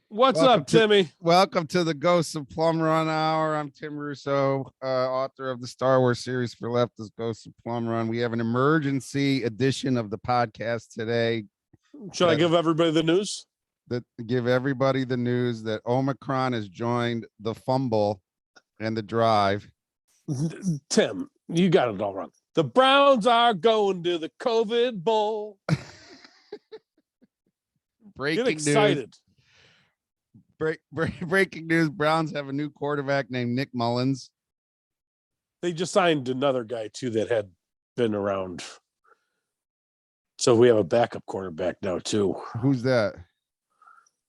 What's up, Timmy? Welcome to the Ghosts of Plum Run Hour. I'm Tim Russo, author of the Star Wars series for Leftists, Ghosts of Plum Run. We have an emergency edition of the podcast today. Should I give everybody the news? Give everybody the news that Omicron has joined the fumble and the drive. Tim, you got it all wrong. The Browns are going to the COVID Bowl. Breaking Get excited. Breaking news. Browns have a new quarterback named Nick Mullens. They just signed another guy, too, that had been around. So we have a backup quarterback now, too. Who's that?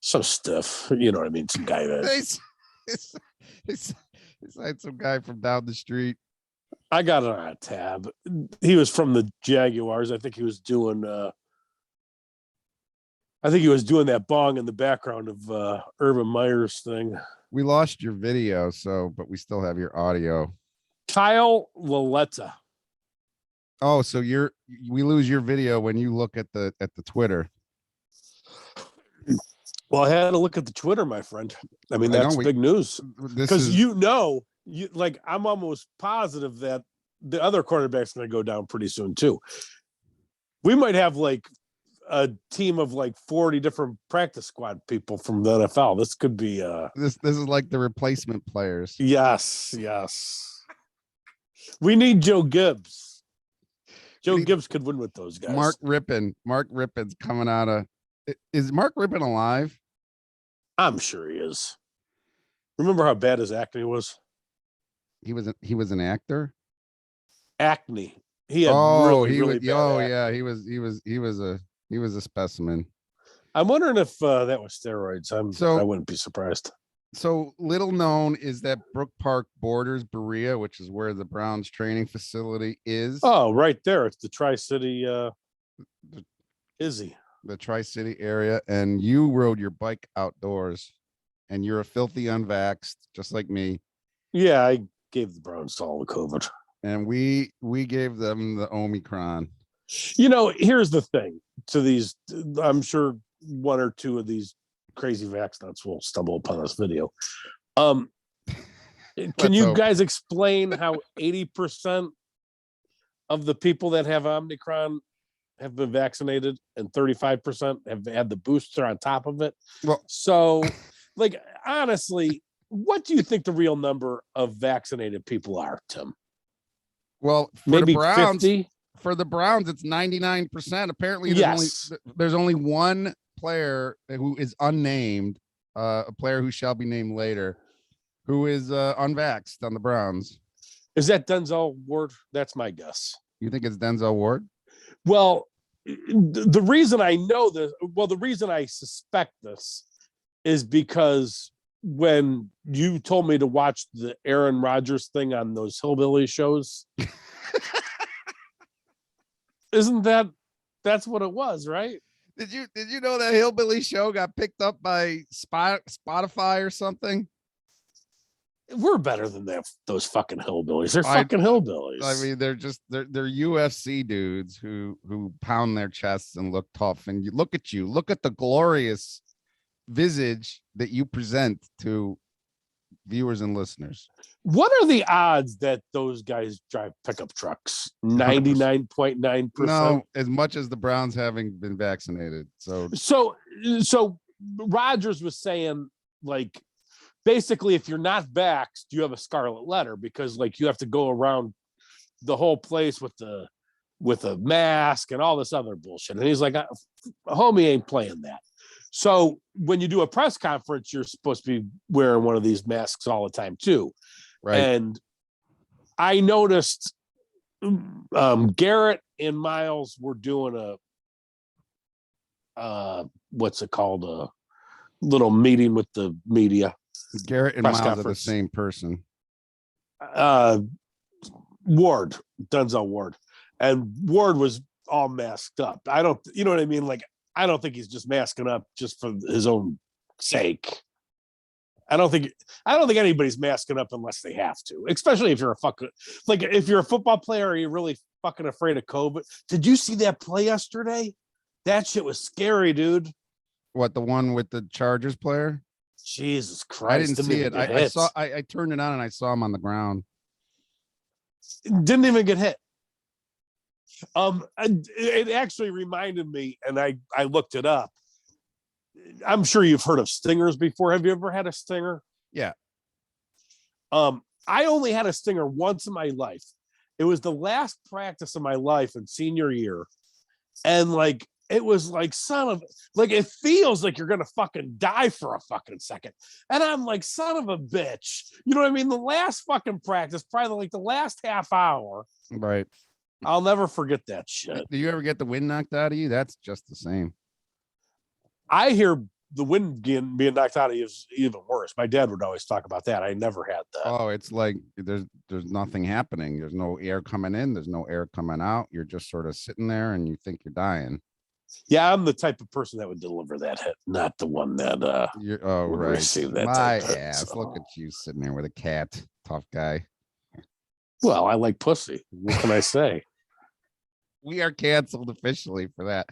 So stiff. You know what I mean? Some guy that... They signed some guy from down the street. I got it on a tab. He was from the Jaguars. I think he was doing... that bong in the background of Urban Meyer's thing. We lost your video, but we still have your audio. Kyle Laletta. Oh, so we lose your video when you look at the Twitter. Well, I had to look at the Twitter, my friend. I mean, that's big news. Because I'm almost positive that the other quarterback's going to go down pretty soon too. We might have a team of 40 different practice squad people from the NFL. This could be this is like the replacement players. Yes. We need Joe Gibbs. Gibbs could win with those guys. Mark Rippon's coming out of... Is Mark Rippon alive? I'm sure he is. Remember how bad his acne was? He was an actor? Acne. He had really bad acne. He was a specimen. I'm wondering if that was steroids. I wouldn't be surprised. So little known is that Brook Park borders Berea, which is where the Browns training facility is. Oh, right there. It's the Tri-City the Tri-City area. And you rode your bike outdoors and you're a filthy unvaxxed, just like me. Yeah, I gave the Browns all the COVID. And we gave them the Omicron. Here's the thing to these. I'm sure one or two of these crazy vax nuts will stumble upon this video. Can you guys explain how 80% of the people that have Omicron have been vaccinated and 35% have had the booster on top of it? Well, so honestly, what do you think the real number of vaccinated people are, Tim? Well, maybe 50. For the Browns, it's 99%. Apparently, there's only one player who is unnamed, a player who shall be named later, who is unvaxxed on the Browns. Is that Denzel Ward? That's my guess. You think it's Denzel Ward? Well, the reason I know this, the reason I suspect this is because when you told me to watch the Aaron Rodgers thing on those hillbilly shows... Isn't that's what it was, right? Did you know that hillbilly show got picked up by Spotify or something? We're better than those fucking hillbillies. They're fucking hillbillies. I mean, they're UFC dudes who pound their chests and look tough. And you look at the glorious visage that you present to viewers and listeners. What are the odds that those guys drive pickup trucks? 99.9%. No, as much as the Browns having been vaccinated. So Rodgers was saying, basically, if you're not vaxxed, you have a scarlet letter because you have to go around the whole place with a mask and all this other bullshit. And he's like, homie ain't playing that. So when you do a press conference, you're supposed to be wearing one of these masks all the time too. Right. And I noticed Garrett and Miles were doing what's it called? A little meeting with the media. Garrett and Miles are the same person. Denzel Ward. And Ward was all masked up. You know what I mean? I don't think he's just masking up just for his own sake. I don't think anybody's masking up unless they have to, especially if you're if you're a football player, are you really fucking afraid of COVID? Did you see that play yesterday? That shit was scary, dude. What, the one with the Chargers player? Jesus Christ! I didn't see even it. get I hit. saw. I turned it on and I saw him on the ground. Didn't even get hit. It actually reminded me, and I looked it up. I'm sure you've heard of stingers before. Have you ever had a stinger? Yeah. I only had a stinger once in my life. It was the last practice of my life in senior year. And like, it was like, it feels like you're going to fucking die for a fucking second. And I'm like, son of a bitch. You know what I mean? The last fucking practice, probably like the last half hour. Right. I'll never forget that shit. Do you ever get the wind knocked out of you? That's just the same. I hear the wind being knocked out of you is even worse. My dad would always talk about that. I never had that. Oh, it's like there's nothing happening. There's no air coming in. There's no air coming out. You're just sort of sitting there and you think you're dying. Yeah, I'm the type of person that would deliver that hit, not the one that would right. receive that. My type ass. hit, so. Look at you sitting there with a cat. Tough guy. Well, I like pussy. What can I say? We are canceled officially for that.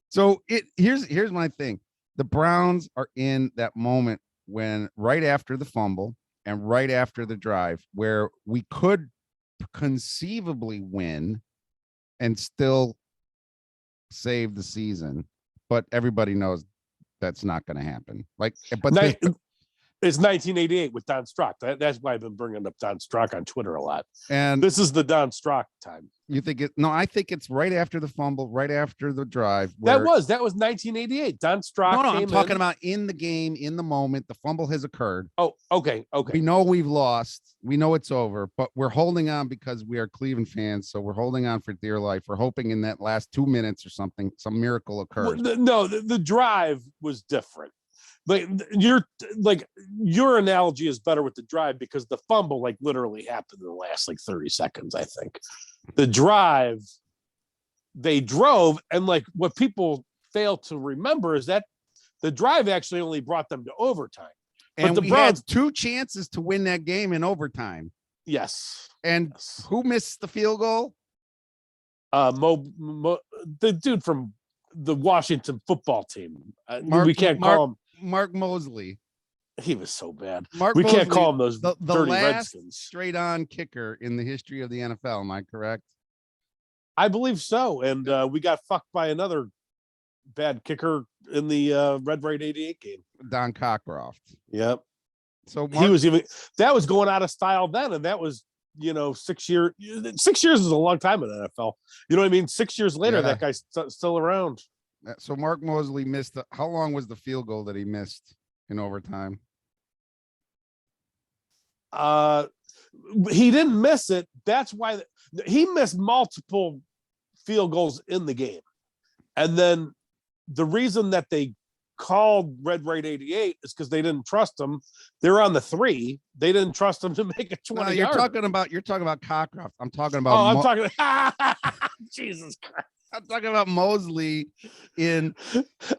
So here's my thing. The Browns are in that moment when right after the fumble and right after the drive where we could conceivably win and still save the season, but everybody knows that's not going to happen. Like, but it's 1988 with Don Strock. That's why I've been bringing up Don Strock on Twitter a lot. And this is the Don Strock time. You think it? No, I think it's right after the fumble, right after the drive. That was 1988. Don Strock. No, I'm talking about in the game, in the moment. The fumble has occurred. Oh, okay. We know we've lost. We know it's over, but we're holding on because we are Cleveland fans. So we're holding on for dear life. We're hoping in that last 2 minutes or something, some miracle occurs. Well, the drive was different. But your analogy is better with the drive because the fumble like literally happened in the last like 30 seconds, I think. The drive, they drove, and like what people fail to remember is that the drive actually only brought them to overtime. And we had 2 chances to win that game in overtime. Yes. And who missed the field goal? The dude from the Washington football team. We can't call him Mark Mosley. He was so bad. We can't call him those the dirty last Redskins. Straight on kicker in the history of the NFL. Am I correct? I believe so. And we got fucked by another bad kicker in the Red Raid 88 game. Don Cockcroft. Yep. So that was going out of style then, and that was 6 years. 6 years is a long time in the NFL. You know what I mean? 6 years later, that guy's still around. So Mark Mosley missed. How long was the field goal that he missed in overtime? He didn't miss it. That's why he missed multiple field goals in the game. And then the reason that they called Red Raid 88 is because they didn't trust him. They're on the 3. They didn't trust him to make a 20. No, you're talking about Cockcroft. I'm talking about. Oh, I'm talking. Jesus Christ. I'm talking about Mosley in.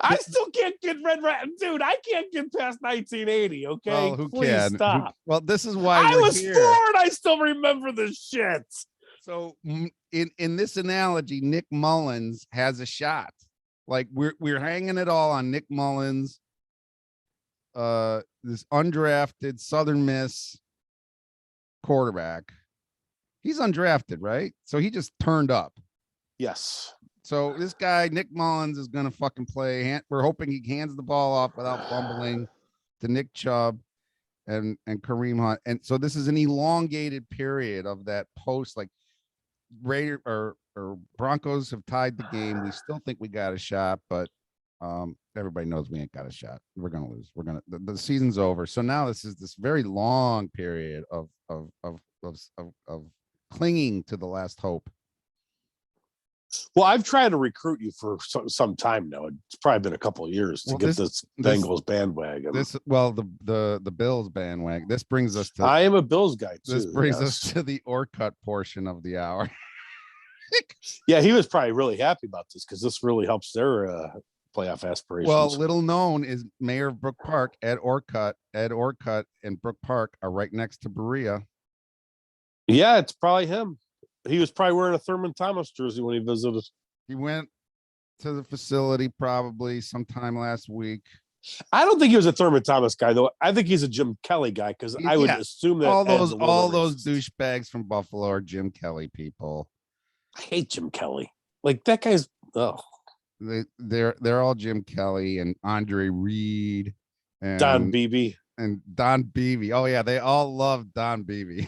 I still can't get Red Raid, dude. I can't get past 1980. Okay, well, who please can? stop. Well, this is why I was here. 4 and I still remember this shit. So in this analogy, Nick Mullens has a shot. Like we're hanging it all on Nick Mullens, this undrafted Southern Miss quarterback. He's undrafted, right? So he just turned up. Yes. So this guy, Nick Mullens, is going to fucking play. We're hoping he hands the ball off without fumbling to Nick Chubb and Kareem Hunt. And so this is an elongated period of that post, like Raider or Broncos have tied the game. We still think we got a shot, but everybody knows we ain't got a shot. We're going to lose. The season's over. So now this is this very long period of clinging to the last hope. Well, I've tried to recruit you for some time now. It's probably been a couple of years to get this Bengals bandwagon. The Bills bandwagon. This brings us to. I am a Bills guy too. This brings us to the Orcutt portion of the hour. Yeah, he was probably really happy about this because this really helps their playoff aspirations. Well, little known is Mayor of Brook Park, Ed Orcutt. Ed Orcutt and Brook Park are right next to Berea. Yeah, it's probably him. He was probably wearing a Thurman Thomas jersey when he visited. He went to the facility probably sometime last week. I don't think he was a Thurman Thomas guy, though. I think he's a Jim Kelly guy because I would assume that all those douchebags from Buffalo are Jim Kelly people. I hate Jim Kelly. Like that guy's they're all Jim Kelly and Andre Reed and Don Beebe. And Don Beebe. Oh yeah, they all love Don Beebe.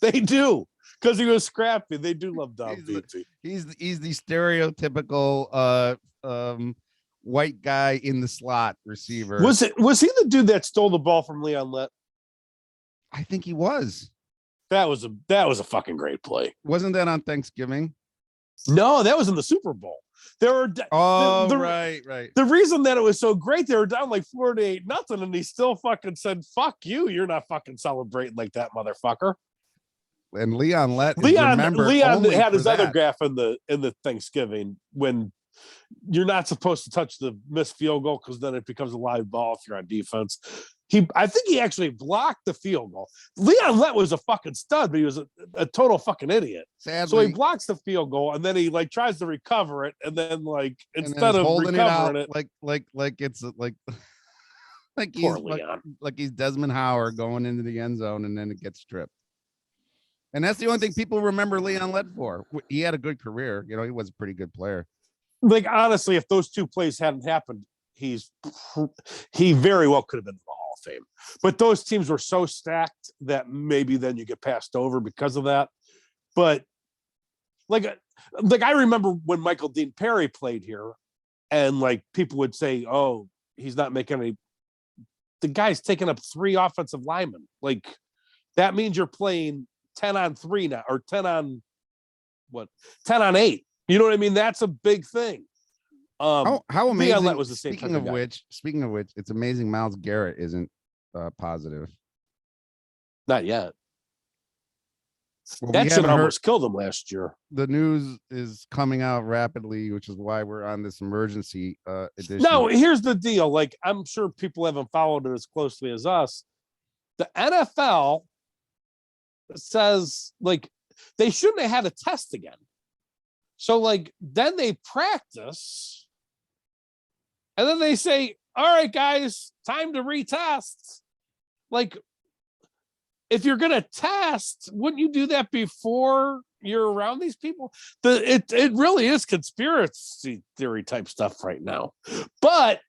They do, because he was scrappy. They do love Don Beebe. He's the stereotypical white guy in the slot receiver. Was he the dude that stole the ball from Leon Lett? I think he was. That was a fucking great play. Wasn't that on Thanksgiving? No, that was in the Super Bowl. There were right. The reason that it was so great, they were down like 48-0, and he still fucking said, "Fuck you! You're not fucking celebrating like that, motherfucker." And Leon had his other gaff in the Thanksgiving when you're not supposed to touch the missed field goal because then it becomes a live ball if you're on defense. I think he actually blocked the field goal. Leon Lett was a fucking stud, but he was a total fucking idiot. Sadly, so he blocks the field goal and then he like tries to recover it, and then like instead of holding recovering it, like he's Desmond Howard going into the end zone and then it gets stripped. And that's the only thing people remember Leon Lett for. He had a good career. You know, he was a pretty good player. Like, honestly, if those two plays hadn't happened, he very well could have been in the Hall of Fame. But those teams were so stacked that maybe then you get passed over because of that. But like I remember when Michael Dean Perry played here, and like people would say, "Oh, he's not making any." The guy's taking up 3 offensive linemen. Like that means you're playing 10 on 3 now, or 10 on 8. You know what I mean? That's a big thing. How amazing that was the same. Speaking of which, it's amazing Myles Garrett isn't positive. Not yet. Well, that should almost killed him last year. The news is coming out rapidly, which is why we're on this emergency edition. No, here's the deal. Like, I'm sure people haven't followed it as closely as us. The NFL says like they shouldn't have had a test again. So like then they practice and then they say, "All right, guys, time to retest." Like, if you're gonna test, wouldn't you do that before you're around these people? It really is conspiracy theory type stuff right now. But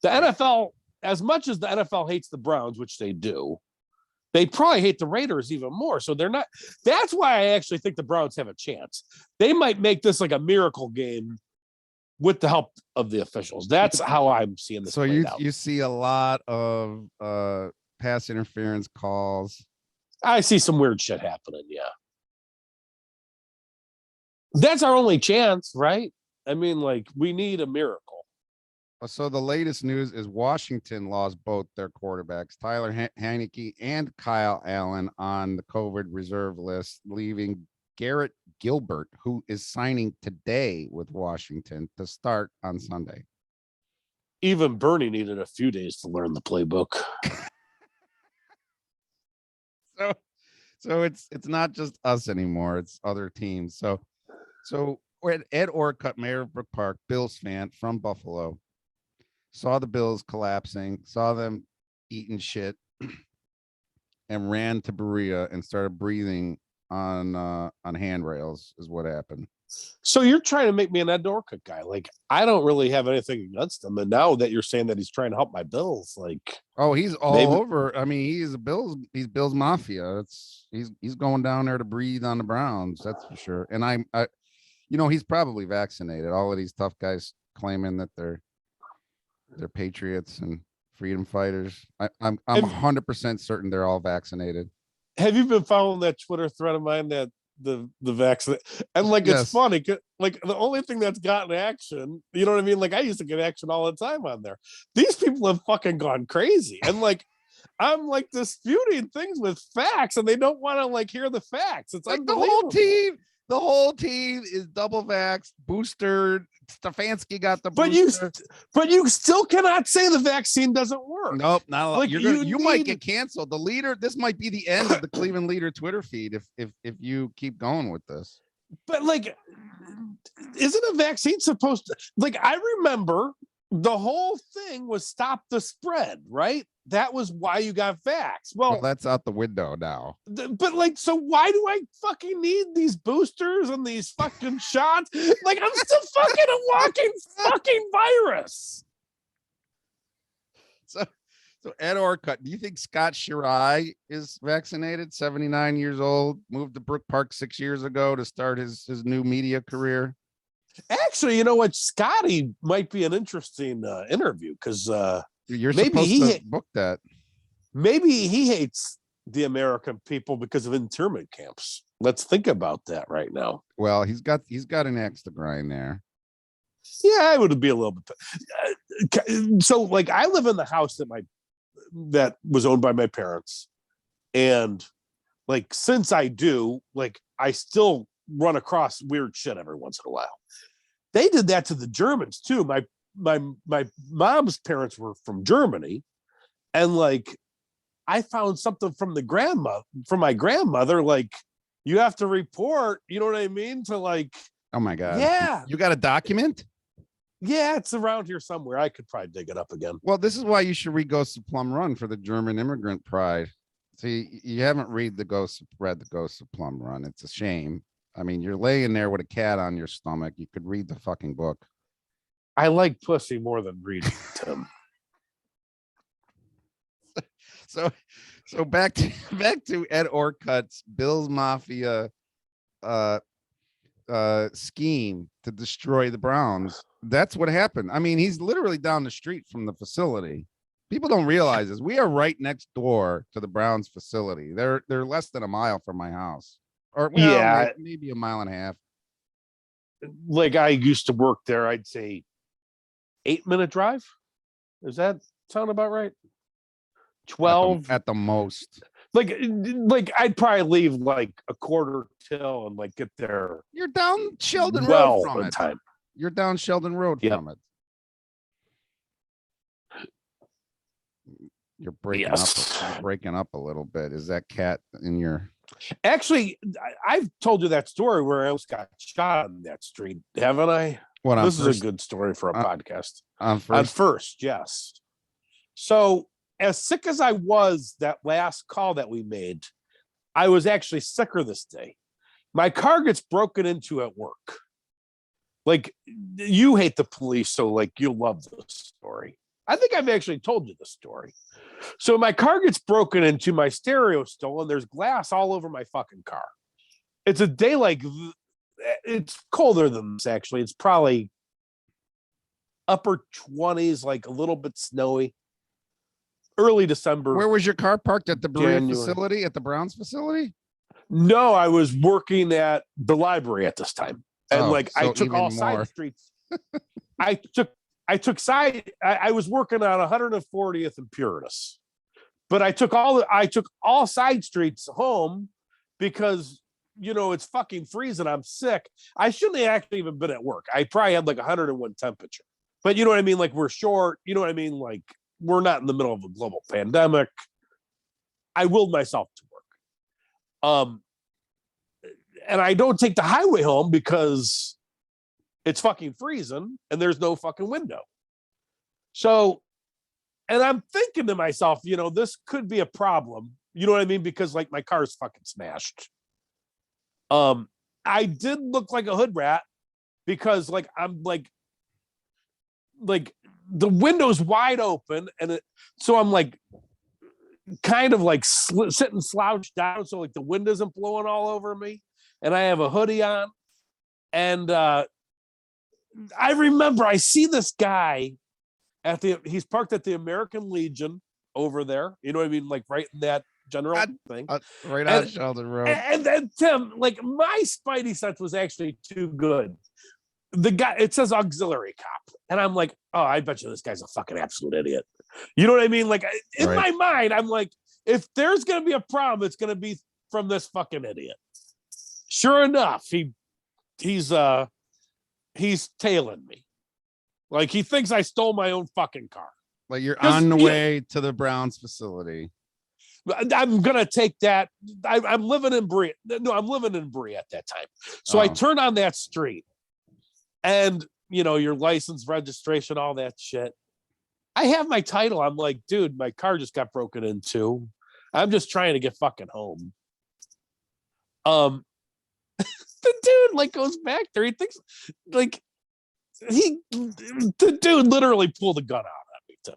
the NFL, as much as the NFL hates the Browns, which they do, they probably hate the Raiders even more. So they're not. That's why I actually think the Browns have a chance. They might make this like a miracle game with the help of the officials. That's how I'm seeing this. So you see a lot of pass interference calls. I see some weird shit happening. Yeah, that's our only chance, right? I mean, like, we need a miracle. So the latest news is Washington lost both their quarterbacks, Tyler Heineke and Kyle Allen, on the COVID reserve list, leaving Garrett Gilbert, who is signing today with Washington, to start on Sunday. Even Bernie needed a few days to learn the playbook. So it's not just us anymore; it's other teams. So Ed Orcutt, mayor of Brook Park, Bills fan from Buffalo, saw the Bills collapsing, saw them eating shit, and ran to Berea and started breathing on handrails. Is what happened. So you're trying to make me an Ed Orcutt guy. Like, I don't really have anything against him, and now that you're saying that he's trying to help my Bills, like, oh, he's all over. I mean, he's Bills Mafia. He's going down there to breathe on the Browns. That's for sure. And I he's probably vaccinated. All of these tough guys claiming that they're patriots and freedom fighters. I'm 100% certain they're all vaccinated. Have you been following that Twitter thread of mine that the vaccine? And like, it's funny, like the only thing that's gotten action, you know what I mean? Like, I used to get action all the time on there. These people have fucking gone crazy, and like, I'm like disputing things with facts, and they don't want to like hear the facts. It's like the whole team is double vaxxed, booster. Stefanski got the booster. But you still cannot say the vaccine doesn't work. Nope, not like you might get canceled. The leader, this might be the end of the Cleveland Leader Twitter feed if you keep going with this. But like, isn't a vaccine supposed to, like, I remember the whole thing was stop the spread, right? That was why you got vaxxed. Well, that's out the window now. But like, so why do I fucking need these boosters and these fucking shots? Like, I'm still fucking a walking fucking virus. So Ed Orcutt, do you think Scott Shirai is vaccinated? 79 years old, moved to Brook Park 6 years ago to start his new media career. Actually, you know what? Scotty might be an interesting interview because you're maybe supposed to book that. Maybe he hates the American people because of internment camps. Let's think about that right now. Well, he's got an axe to grind there. Yeah, I would be a little bit. So, like, I live in the house that was owned by my parents, and like, since I do, like, I still run across weird shit every once in a while. They did that to the Germans too. My mom's parents were from Germany, and like, I found something from my grandmother, like, you have to report, you know what I mean, to like, oh my god, yeah, you got a document? Yeah, it's around here somewhere. I could probably dig it up again. Well, this is why you should read Ghosts of Plum Run for the German immigrant pride. See, you haven't read the Ghosts of Plum Run. It's a shame. I mean, you're laying there with a cat on your stomach. You could read the fucking book. I like pussy more than reading, Tim. So back to Ed Orcutt's Bill's Mafia scheme to destroy the Browns. That's what happened. I mean, he's literally down the street from the facility. People don't realize this. We are right next door to the Browns facility. They're less than a mile from my house, or well, yeah, maybe a mile and a half. Like, I used to work there. I'd say 8-minute drive. Does that sound about right? 12 at the most. Like I'd probably leave like a quarter till and like get there. You're down Sheldon Road from it. Time. You're down Sheldon Road from it. You're breaking up. You're breaking up a little bit. Is that cat in your? Actually, I've told you that story where I almost got shot on that street, haven't I? What? This is a good story for a podcast. On first, yes. So, as sick as I was that last call that we made, I was actually sicker this day. My car gets broken into at work. Like, you hate the police, so like, you'll love this story. I think I've actually told you the story. So my car gets broken into, my stereo stolen. There's glass all over my fucking car. It's a day like, it's colder than this, actually. It's probably upper 20s, like a little bit snowy. Early December. Where was your car parked? At the facility? At the Browns facility? No, I was working at the library at this time. And I took all side streets. I was working on 140th and Puritas. But I took all side streets home because, you know, it's fucking freezing. I'm sick. I shouldn't have actually even been at work. I probably had like 101 temperature. But you know what I mean? Like, we're short. You know what I mean? Like, we're not in the middle of a global pandemic. I willed myself to work. And I don't take the highway home because it's fucking freezing and there's no fucking window. So, and I'm thinking to myself, you know, this could be a problem. You know what I mean? Because like, my car's fucking smashed. I did look like a hood rat because like, I'm like the window's wide open, and so I'm like kind of like sitting slouched down, so like the wind isn't blowing all over me, and I have a hoodie on, and I remember I see this guy he's parked at the American Legion over there, you know what I mean, like right in that general thing, right on Sheldon Road. And then Tim, like, my spidey sense was actually too good. The guy, it says auxiliary cop, and I'm like, oh, I bet you this guy's a fucking absolute idiot. You know what I mean? Like, in my mind, I'm like, if there's gonna be a problem, it's gonna be from this fucking idiot. Sure enough, he's tailing me. Like, he thinks I stole my own fucking car. Like, you're on the way to the Browns facility. I'm gonna take that. I'm living in Bree. No, I'm living in Bree at that time. So I turn on that street. and your license, registration, all that shit. I have my title. I'm like, dude, my car just got broken into. I'm just trying to get fucking home. The dude like goes back there. He thinks like the dude literally pulled a gun out at me, Tim.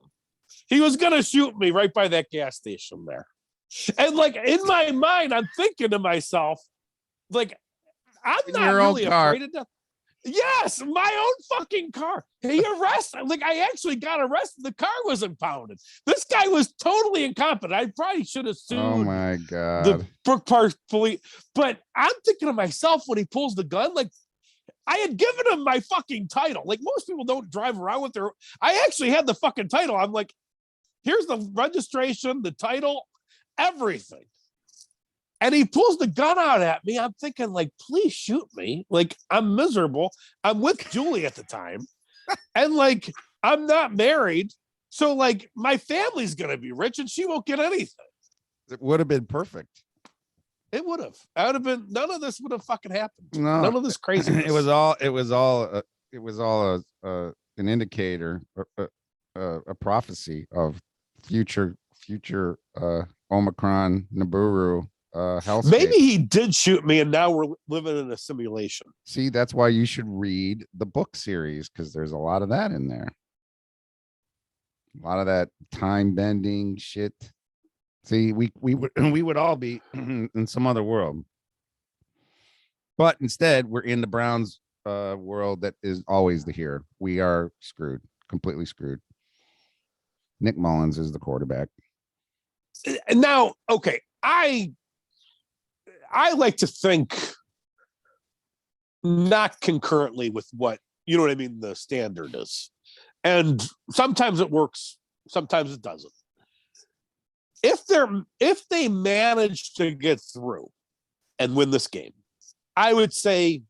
He was gonna shoot me right by that gas station there. And like in my mind, I'm thinking to myself, like, I'm not really afraid of death. Yes, my own fucking car. He arrested. Like, I actually got arrested. The car was impounded. This guy was totally incompetent. I probably should have sued. Oh my God. The Brook Park police. But I'm thinking to myself when he pulls the gun, like, I had given him my fucking title. Like, most people don't drive around with their. I actually had the fucking title. I'm like, here's the registration, the title, everything. And he pulls the gun out at me. I'm thinking, like, please shoot me. Like, I'm miserable. I'm with Julie at the time. And, like, I'm not married. So, like, my family's going to be rich and she won't get anything. It would have been perfect. It would have. I would have been. None of this would have fucking happened. No. None of this craziness. It was all an indicator, a prophecy of future Omicron, Nibiru. Maybe he did shoot me and now we're living in a simulation. See, that's why you should read the book series, because there's a lot of that in there, a lot of that time bending shit. See, we would all be in some other world, but instead we're in the Browns world that is always the here. We are screwed, completely screwed. Nick Mullens is the quarterback. Now, okay, I like to think not concurrently with what, you know what I mean, the standard is. And sometimes it works, sometimes it doesn't. If they manage to get through and win this game, I would say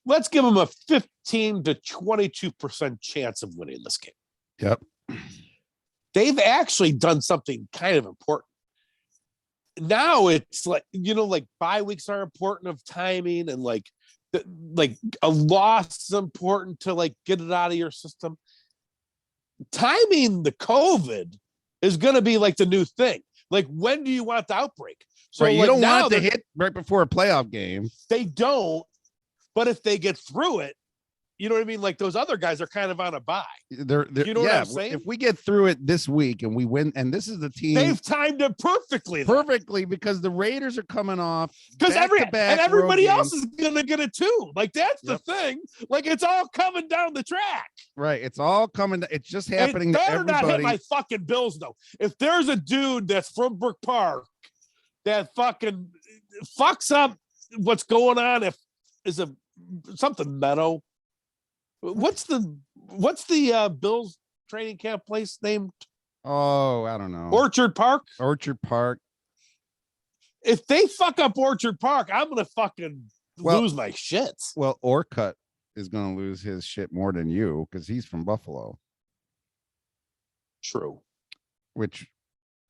let's give them a 15 to 22% chance of winning this game. Yep. They've actually done something kind of important. Now it's like, like bye weeks are important of timing, and like a loss is important to like get it out of your system. Timing the COVID is going to be like the new thing. Like, when do you want the outbreak? So right, you don't want it to hit right before a playoff game. They don't, but if they get through it, you know what I mean? Like, those other guys are kind of on a bye. They're what I'm saying? If we get through it this week and we win, and this is the team, they've timed it perfectly. Because the Raiders are coming off. Because everybody else is gonna get it too. Like, that's the thing. Like, it's all coming down the track. Right. It's all coming. It's just happening to everybody. Better not hit my fucking Bills though. If there's a dude that's from Brook Park that fucking fucks up what's going on, something Meadow. What's the Bills training camp place named? Oh, I don't know. Orchard Park. If they fuck up Orchard Park, I'm gonna fucking lose my shit. Well, Orcutt is gonna lose his shit more than you because he's from Buffalo. True. Which,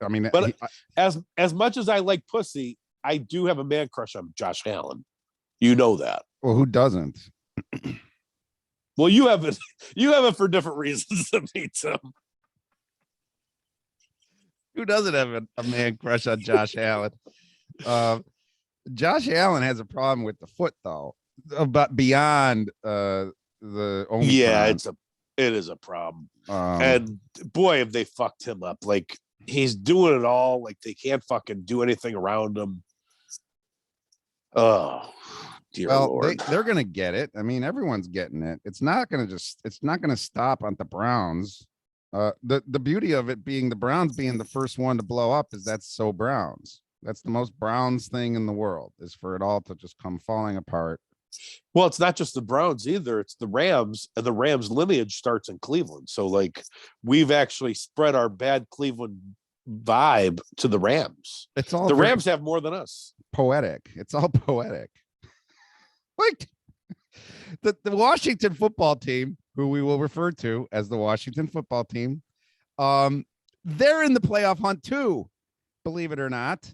I mean, but as much as I like pussy, I do have a man crush on Josh Allen. You know that. Well, who doesn't? Well, you have it for different reasons than me, Tim. Who doesn't have a man crush on Josh Allen? Josh Allen has a problem with the foot, though, but beyond the Omicron. Yeah, it is a problem. And boy, have they fucked him up. Like, he's doing it all. Like, they can't fucking do anything around him. Oh. Well, they're gonna get it. I mean, everyone's getting it. It's not gonna stop on the Browns. The beauty of it being the Browns being the first one to blow up is that's so Browns. That's the most Browns thing in the world, is for it all to just come falling apart. Well, it's not just the Browns either. It's the Rams, and the Rams lineage starts in Cleveland. So, like, we've actually spread our bad Cleveland vibe to the Rams. It's all the Rams have more than us. Poetic. It's all poetic. Like the Washington football team, who we will refer to as the Washington football team, they're in the playoff hunt too, believe it or not.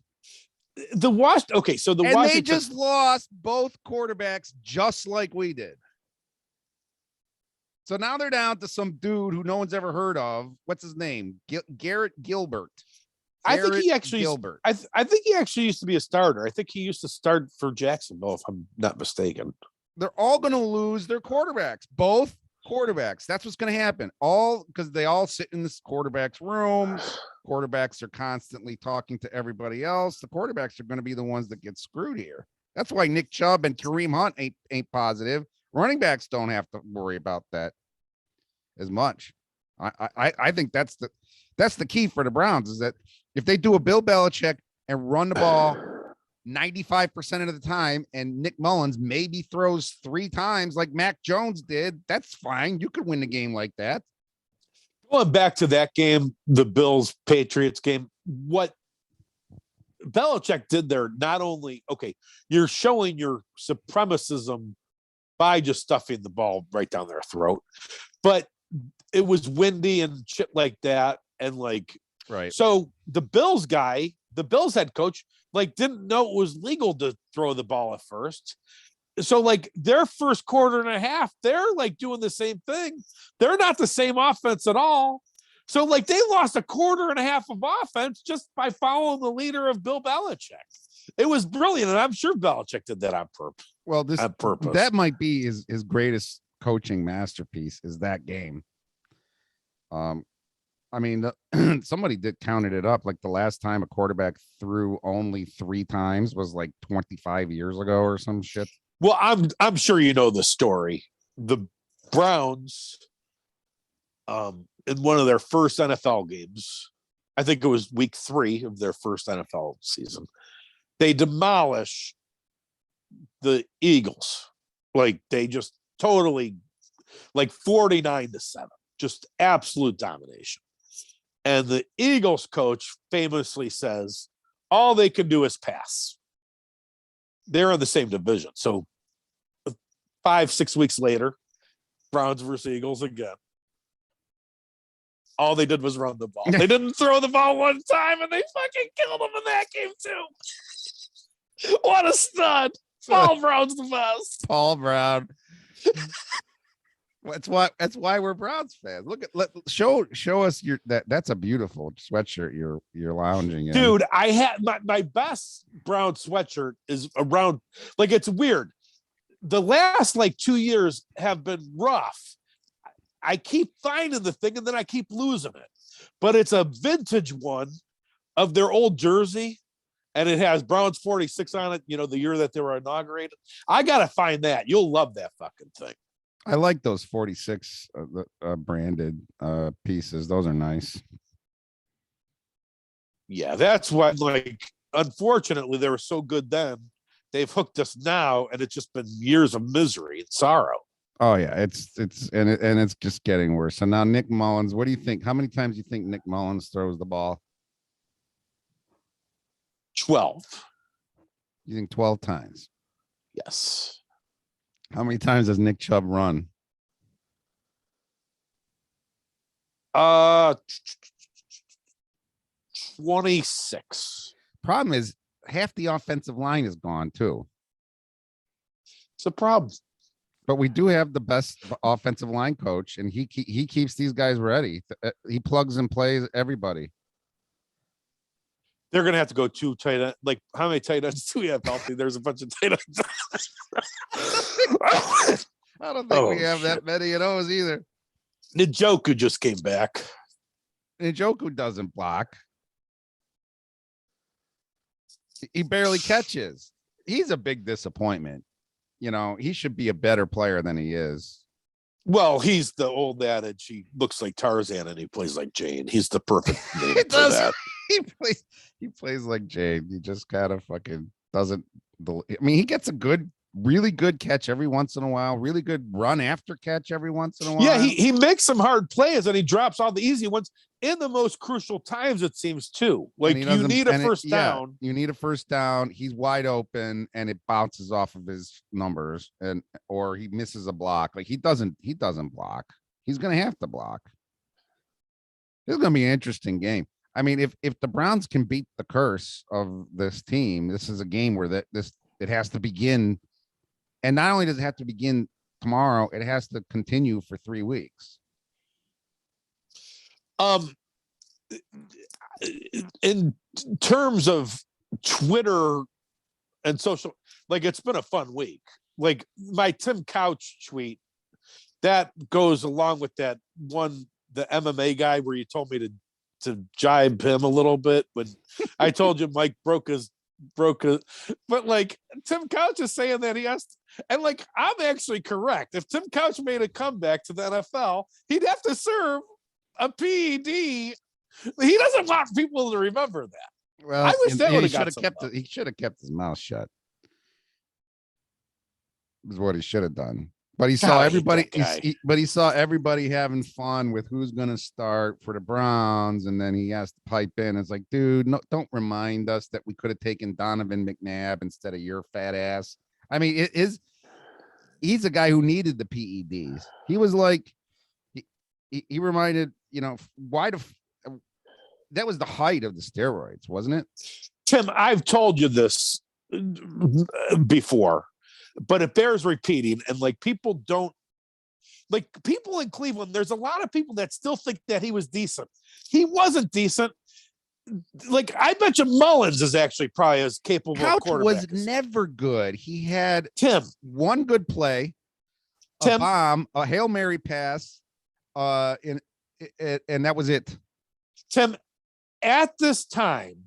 They just lost both quarterbacks just like we did. So now they're down to some dude who no one's ever heard of. What's his name? Garrett Gilbert. I think he actually Gilbert. I think he actually used to be a starter. I think he used to start for Jacksonville, if I'm not mistaken. They're all going to lose their quarterbacks. Both quarterbacks. That's what's going to happen. All because they all sit in this quarterback's room. Quarterbacks are constantly talking to everybody else. The quarterbacks are going to be the ones that get screwed here. That's why Nick Chubb and Kareem Hunt ain't positive. Running backs don't have to worry about that as much. I think that's the key for the Browns, is that if they do a Bill Belichick and run the ball 95% of the time, and Nick Mullens maybe throws 3 times like Mac Jones did, that's fine. You could win the game like that. Going back to that game, the Bills-Patriots game, what Belichick did there, not only, okay, you're showing your supremacism by just stuffing the ball right down their throat, but it was windy and shit like that. And like, right. So the Bills head coach, like, didn't know it was legal to throw the ball at first. So like their first quarter and a half, they're like doing the same thing. They're not the same offense at all. So like they lost a quarter and a half of offense just by following the leader of Bill Belichick. It was brilliant. And I'm sure Belichick did that on purpose. Well, on purpose. That might be his greatest coaching masterpiece, is that game. I mean, somebody did counted it up. Like the last time a quarterback threw only 3 times was like 25 years ago or some shit. Well, I'm sure you know the story. The Browns, in one of their first NFL games, I think it was week 3 of their first NFL season, they demolish the Eagles. Like they just totally, like 49-7, just absolute domination. And the Eagles coach famously says, all they can do is pass. They're in the same division. So 5-6 weeks later, Browns versus Eagles again. All they did was run the ball. They didn't throw the ball one time, and they fucking killed them in that game too. What a stud. Paul Brown's the best. Paul Brown. That's why we're Browns fans. Show us that's a beautiful sweatshirt you're lounging in. Dude, I had my best brown sweatshirt is around, like, it's weird. The last like 2 years have been rough. I keep finding the thing and then I keep losing it. But it's a vintage one of their old jersey, and it has Browns 46 on it, the year that they were inaugurated. I gotta find that. You'll love that fucking thing. I like those 46 branded pieces. Those are nice. Yeah, that's why, like, unfortunately, they were so good then. They've hooked us now, and it's just been years of misery and sorrow. Oh yeah, it's just getting worse. So now Nick Mullens, what do you think? How many times do you think Nick Mullens throws the ball? 12. You think 12 times? Yes. How many times does Nick Chubb run? 26. Problem is, half the offensive line is gone too. It's a problem. But we do have the best offensive line coach, and he keeps these guys ready. He plugs and plays everybody. They're going to have to go 2 tight ends. Like, how many tight ends do we have healthy? There's a bunch of tight ends. I don't think we have that many of those either. Njoku just came back. Njoku doesn't block. He barely catches. He's a big disappointment. He should be a better player than he is. Well, he's the old adage. He looks like Tarzan and he plays like Jane. He's the perfect name for that. He plays like Jane. He just kind of fucking doesn't. He gets a really good catch every once in a while. Really good run after catch every once in a while. Yeah, he makes some hard plays and he drops all the easy ones in the most crucial times, it seems, too. Like, you need a first down. You need a first down. He's wide open and it bounces off of his numbers, or he misses a block. Like, he doesn't block. He's gonna have to block. This is gonna be an interesting game. I mean, if the Browns can beat the curse of this team, this is a game where it has to begin. And not only does it have to begin tomorrow. It has to continue for 3 weeks. In terms of Twitter and social, like, it's been a fun week. Like, my Tim Couch tweet that goes along with that one, the MMA guy, where you told me to jibe him a little bit when I told you Mike broke his, but like, Tim Couch is saying that he has to, and like, I'm actually correct. If Tim Couch made a comeback to the NFL, he'd have to serve a PED. He doesn't want people to remember that. Well, I wish that would have got kept. He should have kept his mouth shut. Is what he should have done. But he saw everybody. But he saw everybody having fun with who's going to start for the Browns, and then he has to pipe in. It's like, dude, no, don't remind us that we could have taken Donovan McNabb instead of your fat ass. I mean, he's a guy who needed the PEDs. He was like, he reminded, that was the height of the steroids, wasn't it? Tim, I've told you this before, but it bears repeating. And like, people don't, like, people in Cleveland, there's a lot of people that still think that he was decent. He wasn't decent. Like, I bet you Mullens is actually probably as capable Couch of quarterback. Was never good. He had Tim one good play, a bomb, a Hail Mary pass, and that was it. Tim, at this time,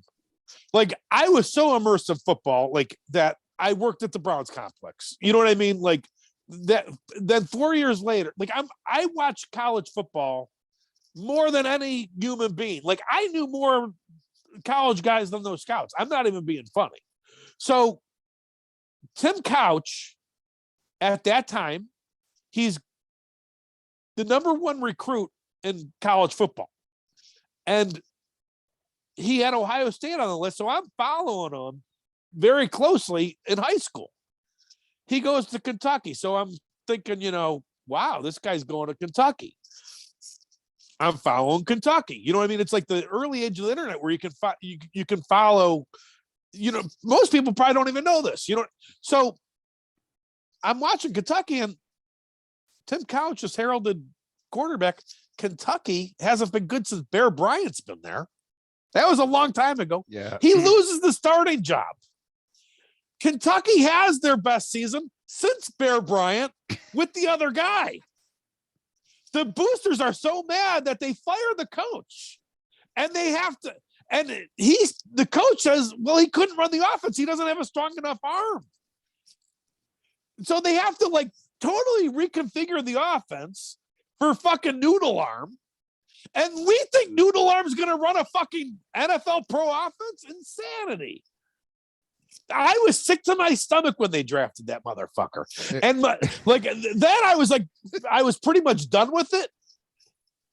like, I was so immersed in football, like, that I worked at the Browns complex. You know what I mean? Like, that. Then 4 years later, like, I watched college football more than any human being. Like, I knew more college guys than those scouts. I'm not even being funny. So Tim Couch, at that time, he's the number one recruit in college football. And he had Ohio State on the list. So I'm following him very closely in high school. He goes to Kentucky. So I'm thinking, wow, this guy's going to Kentucky. I'm following Kentucky. You know what I mean? It's like the early age of the internet where you can follow, most people probably don't even know this, So I'm watching Kentucky, and Tim Couch is heralded quarterback. Kentucky hasn't been good since Bear Bryant's been there. That was a long time ago. Yeah. He loses the starting job. Kentucky has their best season since Bear Bryant with the other guy. The boosters are so mad that they fire the coach, and they have to. And the coach says, well, he couldn't run the offense. He doesn't have a strong enough arm. So they have to, like, totally reconfigure the offense for fucking Noodle Arm. And we think Noodle Arm's going to run a fucking NFL pro offense? Insanity. I was sick to my stomach when they drafted that motherfucker. And then I was pretty much done with it.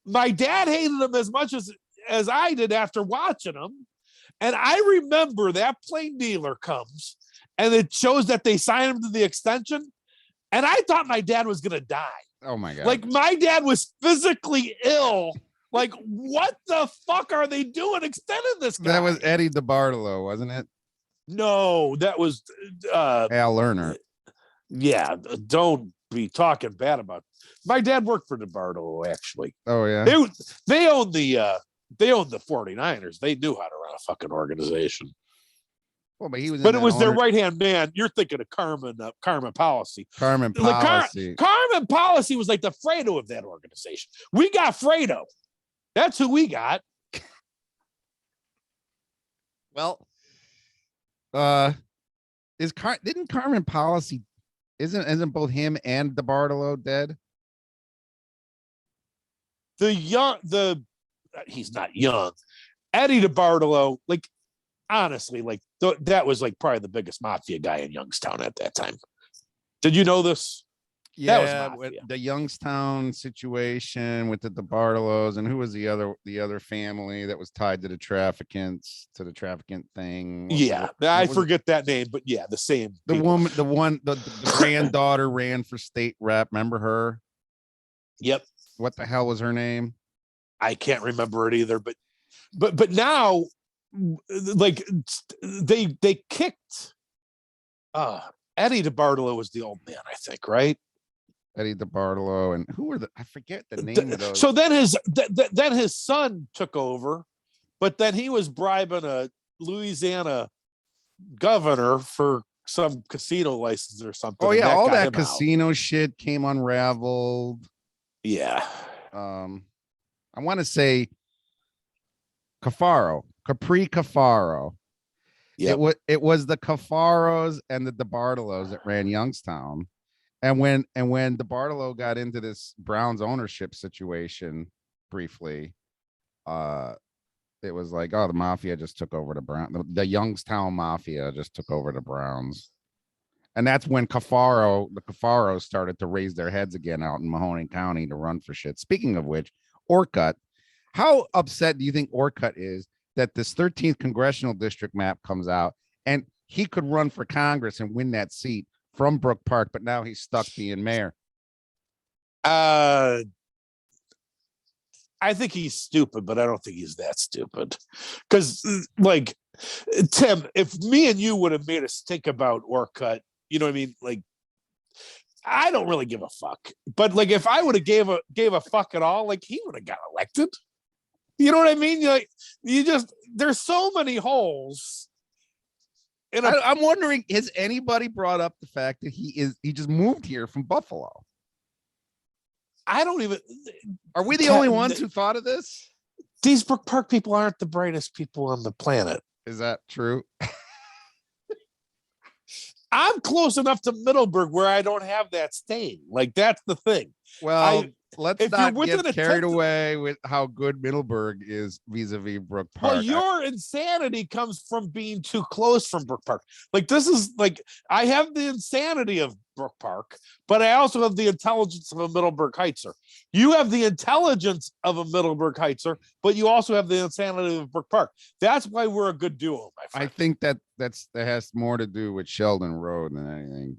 My dad hated him as much as I did after watching him. And I remember that plain dealer comes and it shows that they signed him to the extension. And I thought my dad was going to die. Oh my God. Like, my dad was physically ill. Like, what the fuck are they doing extending this guy? That was Eddie DeBartolo, wasn't it? No, that was Al Lerner. Yeah, don't be talking bad about. My dad worked for DeBartolo, actually. Oh yeah. They owned the 49ers. They knew how to run a fucking organization. Well, but it was their right-hand man. You're thinking of Carmen Policy. Carmen Policy. Carmen Policy was like the Fredo of that organization. We got Fredo. That's who we got. Well, didn't Carmen Policy isn't both him and DeBartolo dead? He's not young. Eddie DeBartolo, like, honestly, like, that was like probably the biggest mafia guy in Youngstown at that time. Did you know this? Yeah, with the Youngstown situation with the DeBartolos, and who was the other family that was tied to the trafficking thing? I forget that name, but yeah, the same. The granddaughter ran for state rep. Remember her? Yep. What the hell was her name? I can't remember it either, but now, like, they kicked Eddie DeBartolo was the old man, I think, right? Eddie DeBartolo, and who were I forget the name of those. So then then his son took over, but then he was bribing a Louisiana governor for some casino license or something. Oh yeah, all that casino shit came unraveled. Yeah. I want to say Capri Cafaro. Yeah. It was the Cafaros and the DeBartolos that ran Youngstown. And when DeBartolo got into this Browns ownership situation briefly, it was like, oh, the mafia just took over the Browns. The Youngstown mafia just took over the Browns. And that's when the Cafaros started to raise their heads again out in Mahoning County to run for shit. Speaking of which, Orcutt, how upset do you think Orcutt is that this 13th congressional district map comes out and he could run for Congress and win that seat from Brook Park, but now he's stuck being mayor? I think he's stupid, but I don't think he's that stupid. Because, like, Tim, if me and you would have made us think about Orcutt, you know what I mean? Like, I don't really give a fuck. But, like, if I would have gave a fuck at all, like, he would have got elected. You know what I mean? Like, there's so many holes. And I'm wondering, has anybody brought up the fact that he just moved here from Buffalo? I don't even. Are we the only ones who thought of this? These Brook Park people aren't the brightest people on the planet. Is that true? I'm close enough to Middleburg where I don't have that stain. Like, that's the thing. Well, let's not get carried away with how good Middleburg is vis-a-vis Brook Park. Well, your insanity comes from being too close from Brook Park. Like, this is like, I have the insanity of Brook Park, but I also have the intelligence of a Middleburg Heightser. You have the intelligence of a Middleburg Heightser, but you also have the insanity of Brook Park. That's why we're a good duo, my friend. I think that has more to do with Sheldon Road than anything.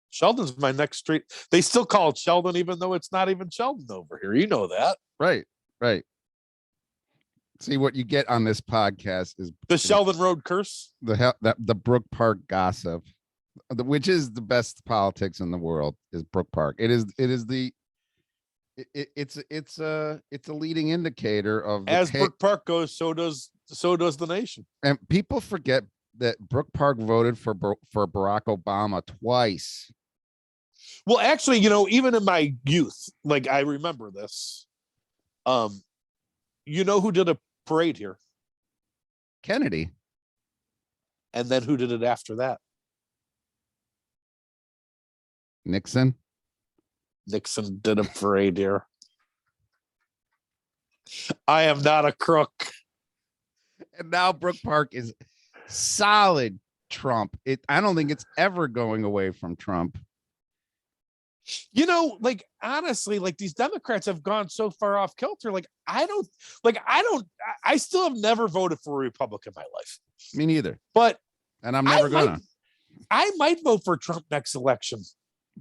Sheldon's my next street. They still call it Sheldon, even though it's not even Sheldon over here. You know that. Right. See, what you get on this podcast is the Sheldon Road curse. The Brook Park gossip, which is the best politics in the world, is Brook Park. It's a leading indicator of as Brook Park goes, so does the nation. And people forget that Brook Park voted for Barack Obama twice. Well, actually, you know, even in my youth, like, I remember this. You know who did a parade here? Kennedy. And then who did it after that? Nixon. Nixon did a parade here. I am not a crook. And now Brook Park is solid Trump. I don't think it's ever going away from Trump. You know, like, honestly, like, these Democrats have gone so far off kilter. Like, I still have never voted for a Republican in my life. Me neither. And I'm never gonna. I might vote for Trump next election.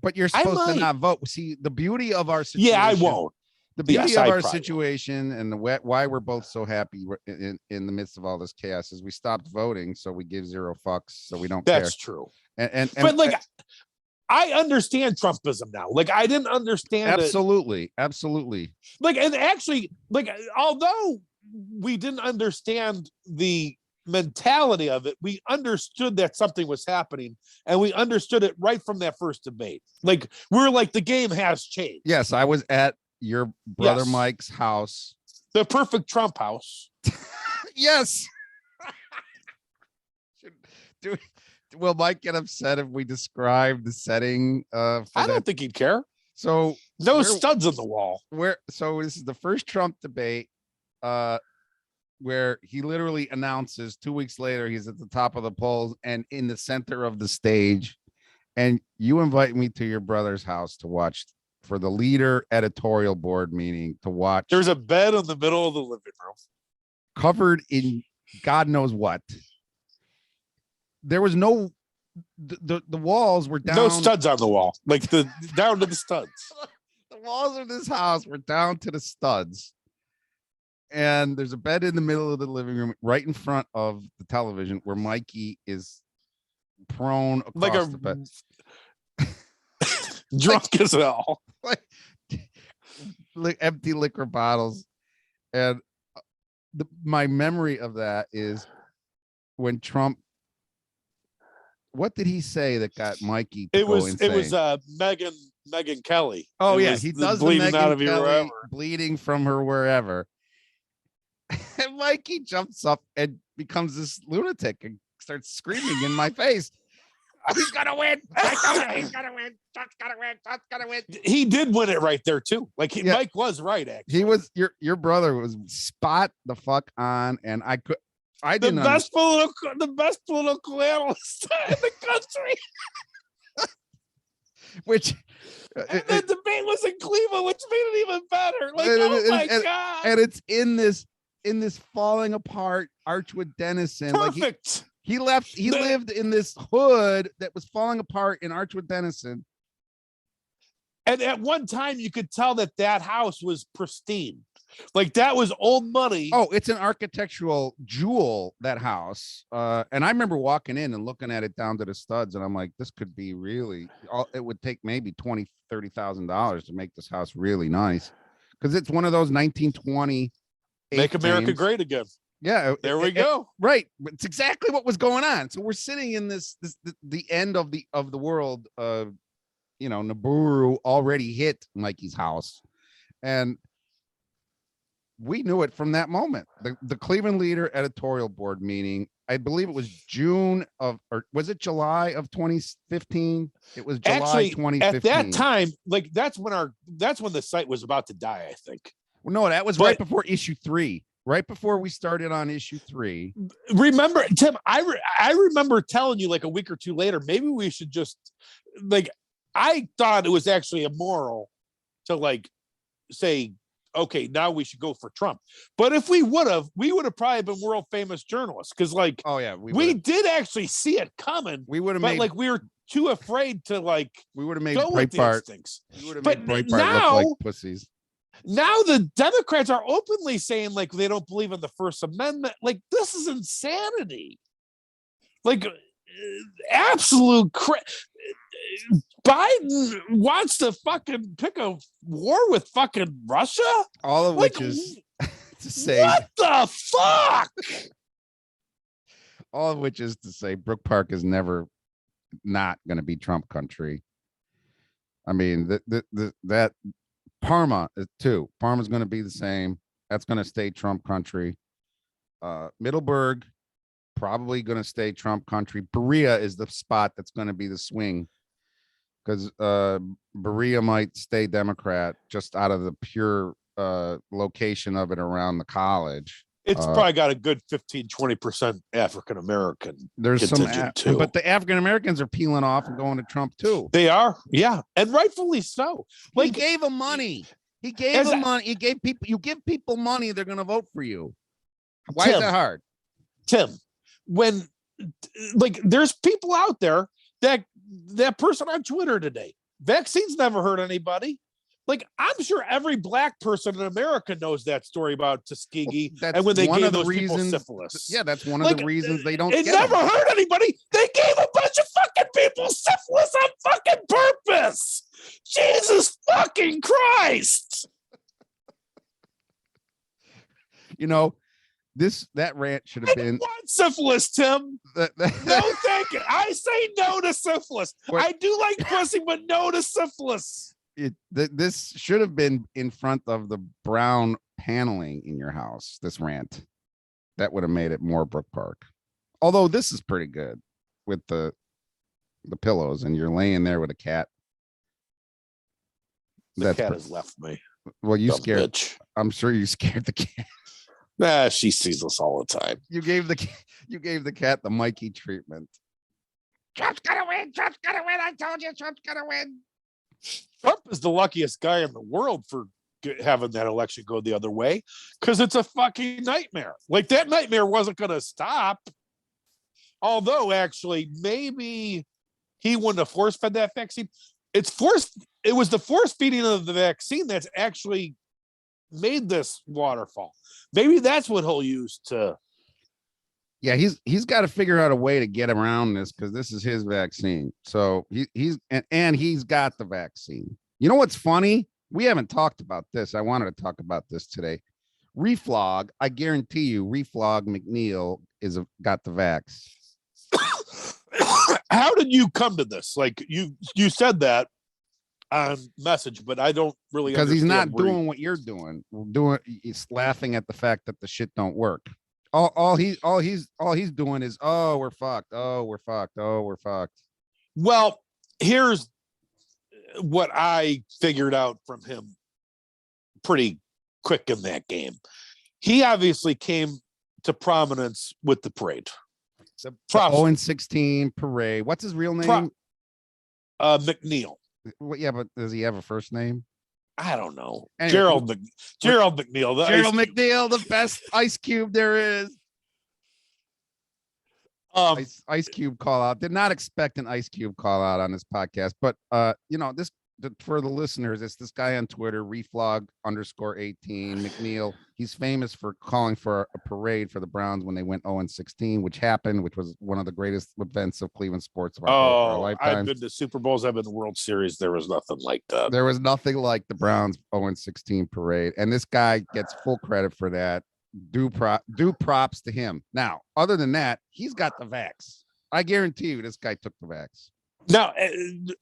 But you're supposed to not vote. See, the beauty of our situation. Yeah, I won't. The beauty of our situation and why we're both so happy in the midst of all this chaos is we stopped voting, so we give zero fucks, so we don't care. That's true. But like, I understand Trumpism now. Like, I didn't understand absolutely. Like, and actually, like, although we didn't understand the mentality of it, we understood that something was happening, and we understood it right from that first debate. Like, we're like, the game has changed. Yes, I was at your brother Mike's house, the perfect Trump house. Yes. Will Mike get upset if we describe the setting? I don't think he'd care. So no studs on the wall. So this is the first Trump debate, where he literally announces 2 weeks later he's at the top of the polls and in the center of the stage, and you invite me to your brother's house to watch for the leader editorial board meeting to watch. There's a bed in the middle of the living room, covered in God knows what. There was no, the walls were down. No studs on the wall, like down to the studs. The walls of this house were down to the studs. And there's a bed in the middle of the living room, right in front of the television, where Mikey is prone across the bed. drunk as hell. Like empty liquor bottles. And my memory of that is when Trump, what did he say that got Mikey to go insane? It was Megan Kelly. Oh, it yeah, was he does the bleeding Megan out of you Kelly, wherever. bleeding from her wherever. And Mikey jumps up and becomes this lunatic and starts screaming in my face. He's gonna win. He's gonna win. Trump's gonna win. Trump's gonna win. He did win it right there too. Like Mike was right. Actually, he was. Your brother was spot the fuck on, and I didn't. The best political analyst in the country. Which and the debate was in Cleveland, which made it even better. Like, oh my god! And it's in this falling apart Archwood Dennison. Perfect. Like he lived in this hood that was falling apart in Archwood Dennison. And at one time, you could tell that house was pristine. Like that was old money. Oh, it's an architectural jewel, that house. And I remember walking in and looking at it down to the studs, and I'm like, this could be really, it would take maybe $20,000-$30,000 to make this house really nice. Because it's one of those 1920 Make America Great Again. Yeah, there we go. Right, it's exactly what was going on. So we're sitting in the end of the world. Nibiru already hit Mikey's house, and we knew it from that moment. The Cleveland Leader editorial board meeting, I believe it was June of, or was it July of 2015? It was July 2015. At that time, like that's when the site was about to die, I think. Well, no, that was right before issue 3. Right before we started on issue 3. Remember, Tim, I remember telling you like a week or two later, maybe we should just like, I thought it was actually immoral to like say, okay, now we should go for Trump. But if we would have probably been world famous journalists. Cause like, oh yeah, we did actually see it coming. We would have made, like we were too afraid to like, we would have made Breitbart. We would have made Breitbart now, look like pussies. Now the Democrats are openly saying like they don't believe in the First Amendment. Like this is insanity. Like absolute crap. Biden wants to fucking pick a war with fucking Russia. All of which is to say, what the fuck? All of which is to say, Brook Park is never not going to be Trump country. I mean, that Parma is too. Parma's going to be the same. That's going to stay Trump country. Middleburg probably going to stay Trump country. Berea is the spot that's going to be the swing, because Berea might stay Democrat just out of the pure location of it around the college. It's probably got a good 15-20% African American. There's some, but the African Americans are peeling off and going to Trump too. They are, yeah, and rightfully so. Like, he gave them money. He gave them money. He gave people. You give people money, they're going to vote for you. Why is that hard, Tim? When like there's people out there that person on Twitter today, vaccines never hurt anybody. Like, I'm sure every black person in America knows that story about Tuskegee and when they gave those people syphilis. Yeah, that's one of the reasons they don't. It never hurt anybody. They gave a bunch of fucking people syphilis on fucking purpose. Jesus fucking Christ. That rant should have been. What syphilis, Tim? No, thank you. I say no to syphilis. I do like pussy, but no to syphilis. This should have been in front of the brown paneling in your house. This rant that would have made it more Brook Park. Although this is pretty good with the pillows, and you're laying there with a cat. The cat has left me. Well, you dumb scared. Bitch. I'm sure you scared the cat. Nah, she sees us all the time. You gave the cat the Mikey treatment. Trump's gonna win. Trump's gonna win. I told you, Trump's gonna win. Trump is the luckiest guy in the world for having that election go the other way, because it's a fucking nightmare. Like, that nightmare wasn't going to stop. Although, actually, maybe he wouldn't have force-fed that vaccine. It was the force feeding of the vaccine that's actually made this waterfall. Maybe that's what he'll use to Yeah, he's got to figure out a way to get around this because this is his vaccine. So and he's got the vaccine. You know what's funny? We haven't talked about this. I wanted to talk about this today. Reflog, I guarantee you, Reflog McNeil got the vax. How did you come to this? Like you said that on message, but I don't really because he's not understand doing what you're doing. He's laughing at the fact that the shit don't work. All he's doing is, oh, we're fucked. Oh, we're fucked. Oh, we're fucked. Well, here's what I figured out from him pretty quick in that game. He obviously came to prominence with the parade. The 0-16 parade. What's his real name? McNeil. Yeah, but does he have a first name? I don't know. Anyway, Gerald McNeil. Gerald McNeil, the best Ice Cube there is. Ice Cube call out. Did not expect an Ice Cube call out on this podcast, but this for the listeners, it's this guy on Twitter, Reflog _18 McNeil. He's famous for calling for a parade for the Browns when they went 0-16, which was one of the greatest events of Cleveland sports of our lifetime. I've been to Super Bowls, I've been to World Series. There was nothing like that. There was nothing like the Browns 0-16 parade, and this guy gets full credit for that. Due props to him. Now, other than that, he's got the vax. I guarantee you, this guy took the vax. Now,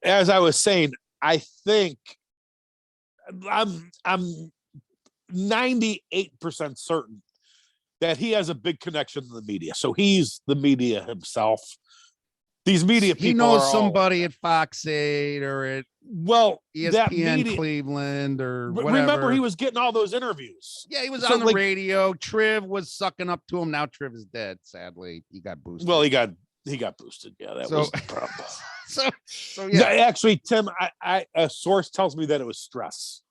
as I was saying, I think I'm 98% certain that he has a big connection to the media. So he's the media himself. These media people, he knows somebody at Fox 8 or at ESPN Cleveland or whatever. Remember, he was getting all those interviews. Yeah, he was on the radio. Triv was sucking up to him. Now Triv is dead. Sadly, he got boosted. Well, he got boosted. Yeah, that was the problem. So yeah. Actually, Tim, a source tells me that it was stress.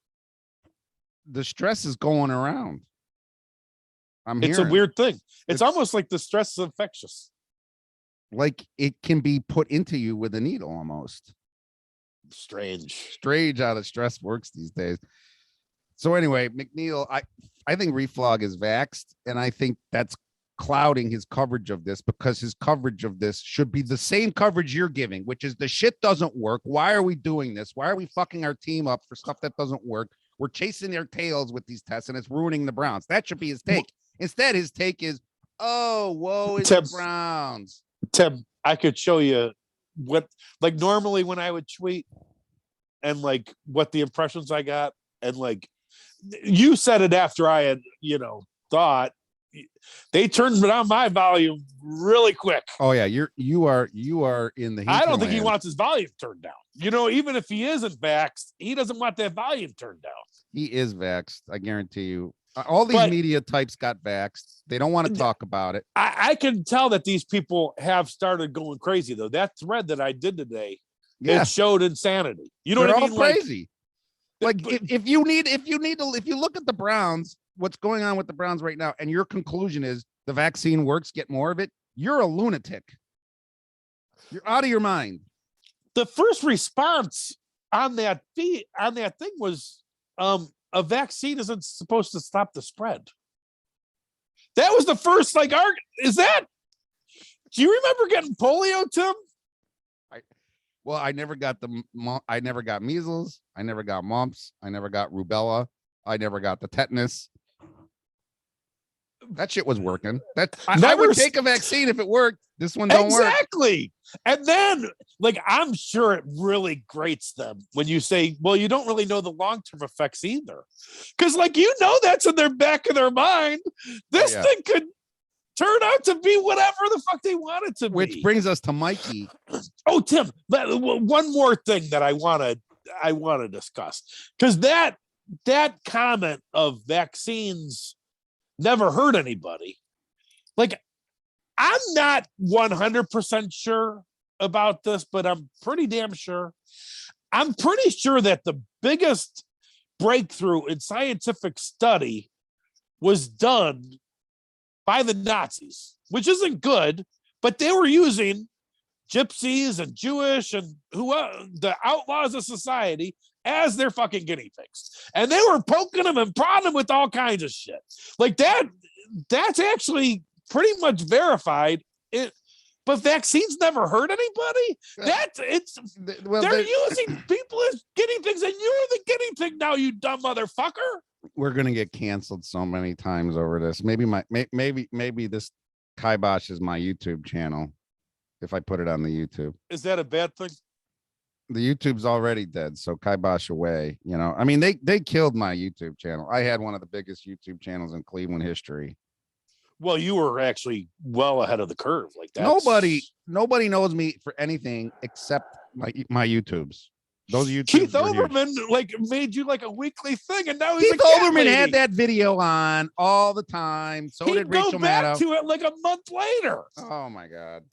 The stress is going around. It's a weird thing. It's almost like the stress is infectious. Like it can be put into you with a needle almost. Strange how the stress works these days. So anyway, McNeil, I think Reflog is vaxxed, and I think that's clouding his coverage of this because his coverage of this should be the same coverage you're giving, which is the shit doesn't work. Why are we doing this? Why are we fucking our team up for stuff that doesn't work? We're chasing their tails with these tests and it's ruining the Browns. That should be his take. Instead, his take is, oh, whoa, it's the Browns. Tim, I could show you what, like normally when I would tweet and like what the impressions I got, and like you said it after I had, thought. They turned down my volume really quick. Oh yeah, you are in the. I don't think he wants his volume turned down. Even if he isn't vaxxed, he doesn't want that volume turned down. He is vaxxed. I guarantee you. All these media types got vaxxed. They don't want to talk about it. I can tell that these people have started going crazy though. That thread that I did today, it showed insanity. You know what I mean? Crazy. Like if you look at the Browns. What's going on with the Browns right now, and your conclusion is the vaccine works, get more of it, you're a lunatic. You're out of your mind. The first response on that thing was a vaccine isn't supposed to stop the spread. That was the first is that? Do you remember getting polio, Tim? I never got I never got measles, I never got mumps, I never got rubella, I never got the tetanus. That shit was working. I would take a vaccine if it worked. This one don't work. Exactly. And then, I'm sure it really grates them when you say, well, you don't really know the long-term effects either. Because, that's in their back of their mind. This thing could turn out to be whatever the fuck they want it to be. Which brings us to Mikey. Oh, Tim, one more thing that I want to discuss. Because that comment of vaccines never hurt anybody. I'm not 100% sure about this, but I'm pretty damn sure. I'm pretty sure that the biggest breakthrough in scientific study was done by the Nazis, which isn't good, but they were using gypsies and Jewish and the outlaws of society as their fucking guinea pigs. And they were poking them and prodding them with all kinds of shit. That's actually pretty much verified it. But vaccines never hurt anybody. They're using people as guinea pigs, and you're the guinea pig now, you dumb motherfucker. We're gonna get canceled so many times over this. Maybe this kibosh is my YouTube channel if I put it on the YouTube. Is that a bad thing? The YouTube's already dead, so kibosh away. You know, I mean, they killed my YouTube channel. I had one of the biggest YouTube channels in Cleveland history. Well, you were actually well ahead of the curve. Like that. Nobody knows me for anything except my YouTubes. Those YouTubes. Keith Olbermann like made you like a weekly thing, and now Keith Olbermann had that video on all the time. So did Rachel Maddow. Back to it like a month later. Oh my god!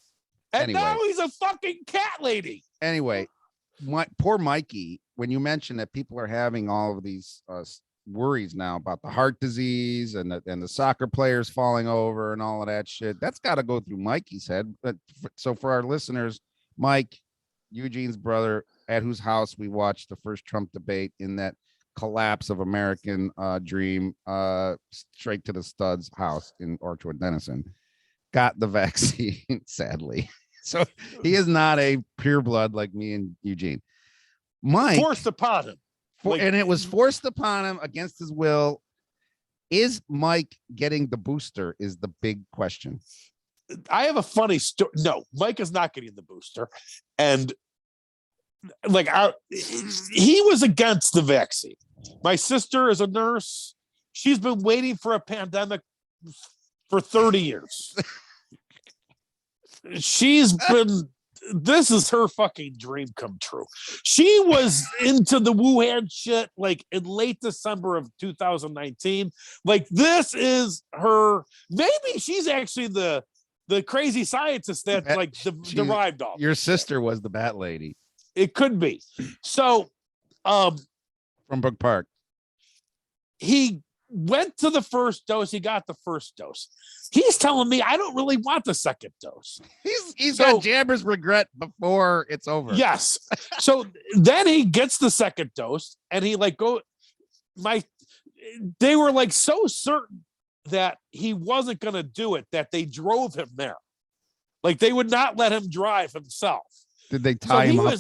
And now he's a fucking cat lady. Anyway, my poor Mikey. When you mentioned that people are having all of these worries now about the heart disease and the soccer players falling over and all of that shit, that's got to go through Mikey's head. But so for our listeners, Mike, Eugene's brother, at whose house we watched the first Trump debate in that collapse of American dream, straight to the studs house in Orchard Denison, got the vaccine, sadly. So he is not a pureblood like me and Eugene. Mike forced upon him. And it was forced upon him against his will. Is Mike getting the booster is the big question. I have a funny story. No, Mike is not getting the booster. And like he was against the vaccine. My sister is a nurse. She's been waiting for a pandemic for 30 years. This is her fucking dream come true. She was into the Wuhan shit like in late December of 2019. Like this is her. Maybe she's actually the crazy scientist that like derived all. Your sister was the bat lady. It could be. So, from Brook Park, he went to the first dose. He got the first dose. He's telling me I don't really want the second dose. He's got jabber's regret before it's over. Yes. So then he gets the second dose, and he like they were like so certain that he wasn't going to do it that they drove him there. Like they would not let him drive himself. Did they tie him up?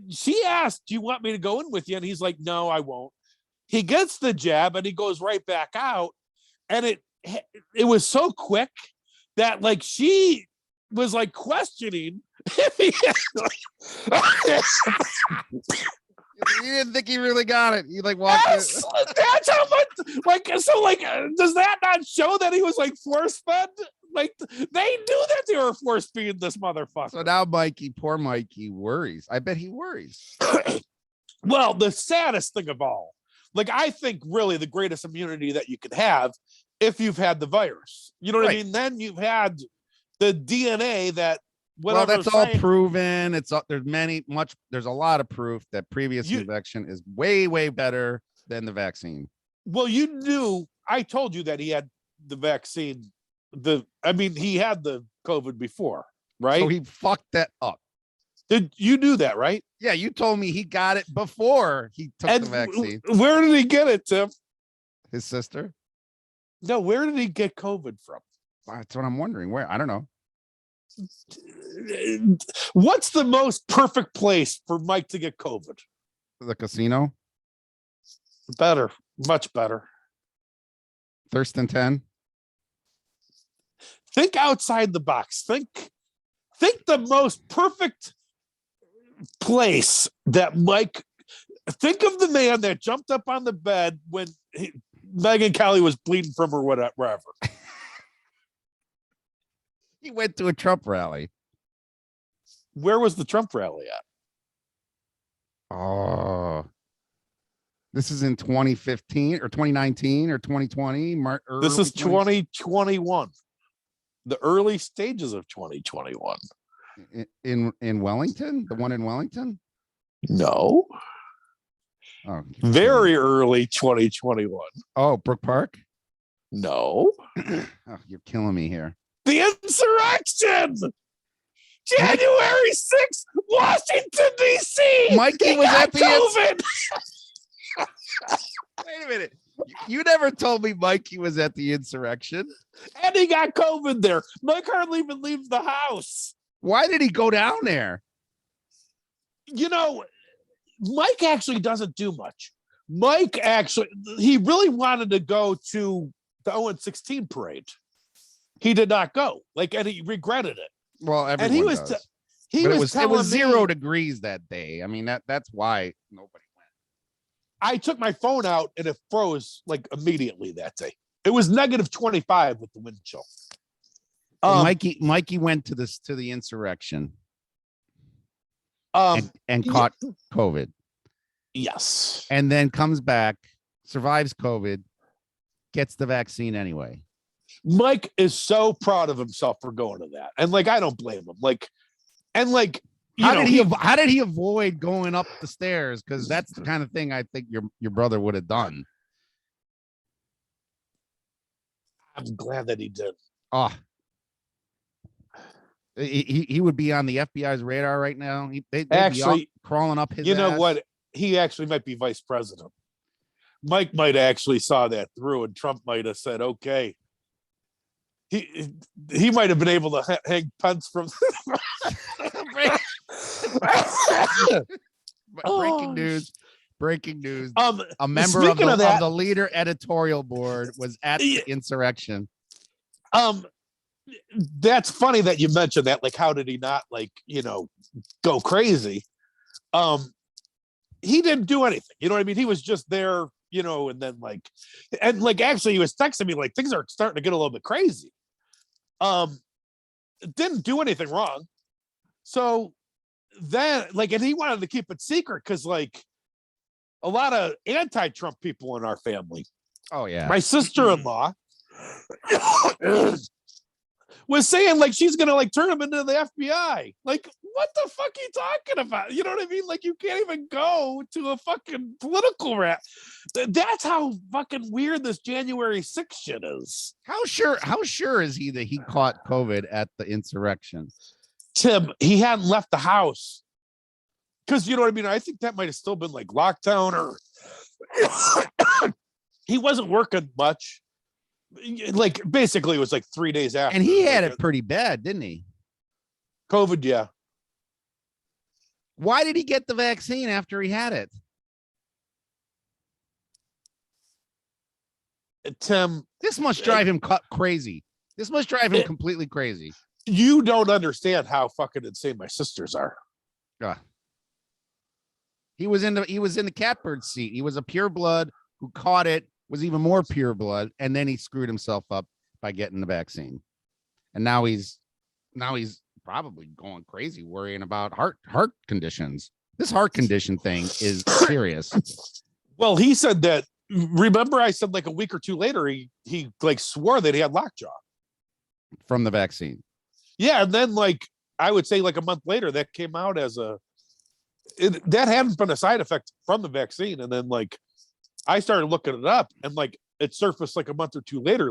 She asked, "Do you want me to go in with you?" And he's like, "No, I won't." He gets the jab and he goes right back out. And it was so quick that like she was like questioning if he You didn't think he really got it. You like walked yes, that's how much like so like does that not show that he was like force fed? Like they knew that they were force feeding this motherfucker. So now poor Mikey worries. I bet he worries. Well, the saddest thing of all, like I think really the greatest immunity that you could have if you've had the virus. You know what I mean? Then you've had the DNA that well, that's all proven. There's a lot of proof that previous infection is way, way better than the vaccine. Well, I told you that he had the vaccine. He had the COVID before, right? So he fucked that up. You knew that, right? Yeah, you told me he got it before he took the vaccine. Where did he get it, Tim? His sister? No, where did he get COVID from? That's what I'm wondering. Where? I don't know. What's the most perfect place for Mike to get COVID? The casino? Better, much better. Thurston 10? Think outside the box. Think the most perfect place that Mike. Think of the man that jumped up on the bed when Megyn Kelly was bleeding from her whatever. He went to a Trump rally. Where was the Trump rally at? Oh, this is in 2015 or 2019 or 2020. This is 2021. The early stages of 2021. In Wellington? The one in Wellington? No. Oh, very early 2021. Oh, Brook Park? No. Oh, you're killing me here. The insurrection! January 6th, Washington, D.C. Mikey was at the COVID. Wait a minute. You never told me Mikey was at the insurrection. And he got COVID there. Mike hardly even leaves the house. Why did he go down there? You know, Mike actually doesn't do much. Mike actually, he really wanted to go to the 0-16 parade. He did not go. And he regretted it. Well, everyone and he was does. It was 0 degrees that day. I mean, that's why nobody went. I took my phone out and it froze immediately that day. It was -25 with the wind chill. Mikey went to the insurrection and caught COVID. Yes. And then comes back, survives COVID, gets the vaccine anyway. Mike is so proud of himself for going to that. And I don't blame him. How did he avoid going up the stairs? Because that's the kind of thing I think your brother would have done. I'm glad that he did. Oh, he would be on the FBI's radar right now. They'd be crawling up his. You know ass. what? He actually might be vice president. Mike might actually saw that through, and Trump might have said, "Okay." He might have been able to hang Pence from. Breaking news. A member of the leader editorial board was at the insurrection. That's funny that you mentioned that. How did he not go crazy? He didn't do anything. You know what I mean? He was just there, and then actually he was texting me things are starting to get a little bit crazy. Didn't do anything wrong. So then and he wanted to keep it secret because a lot of anti-Trump people in our family. Oh yeah. My sister-in-law was saying she's gonna turn him into the FBI. What the fuck are you talking about? You know what I mean? You can't even go to a fucking political rally. That's how fucking weird this January 6th shit is. How sure is he that he caught COVID at the insurrection? Tim, he hadn't left the house. Because you know what I mean? I think that might have still been lockdown or he wasn't working much. Basically it was 3 days after. And he had it pretty bad, didn't he? COVID, yeah. Why did he get the vaccine after he had it? Tim, this must drive him crazy. This must drive him completely crazy. You don't understand how fucking insane my sisters are. He was in the catbird seat. He was a pureblood who caught it, was even more pureblood, and then he screwed himself up by getting the vaccine. And now he's probably going crazy worrying about heart conditions. This heart condition thing is serious. Well, he said that. Remember, I said a week or two later, he swore that he had lockjaw from the vaccine. Yeah, and then I would say a month later, that came out as that hadn't been a side effect from the vaccine, and then I started looking it up, and it surfaced a month or two later,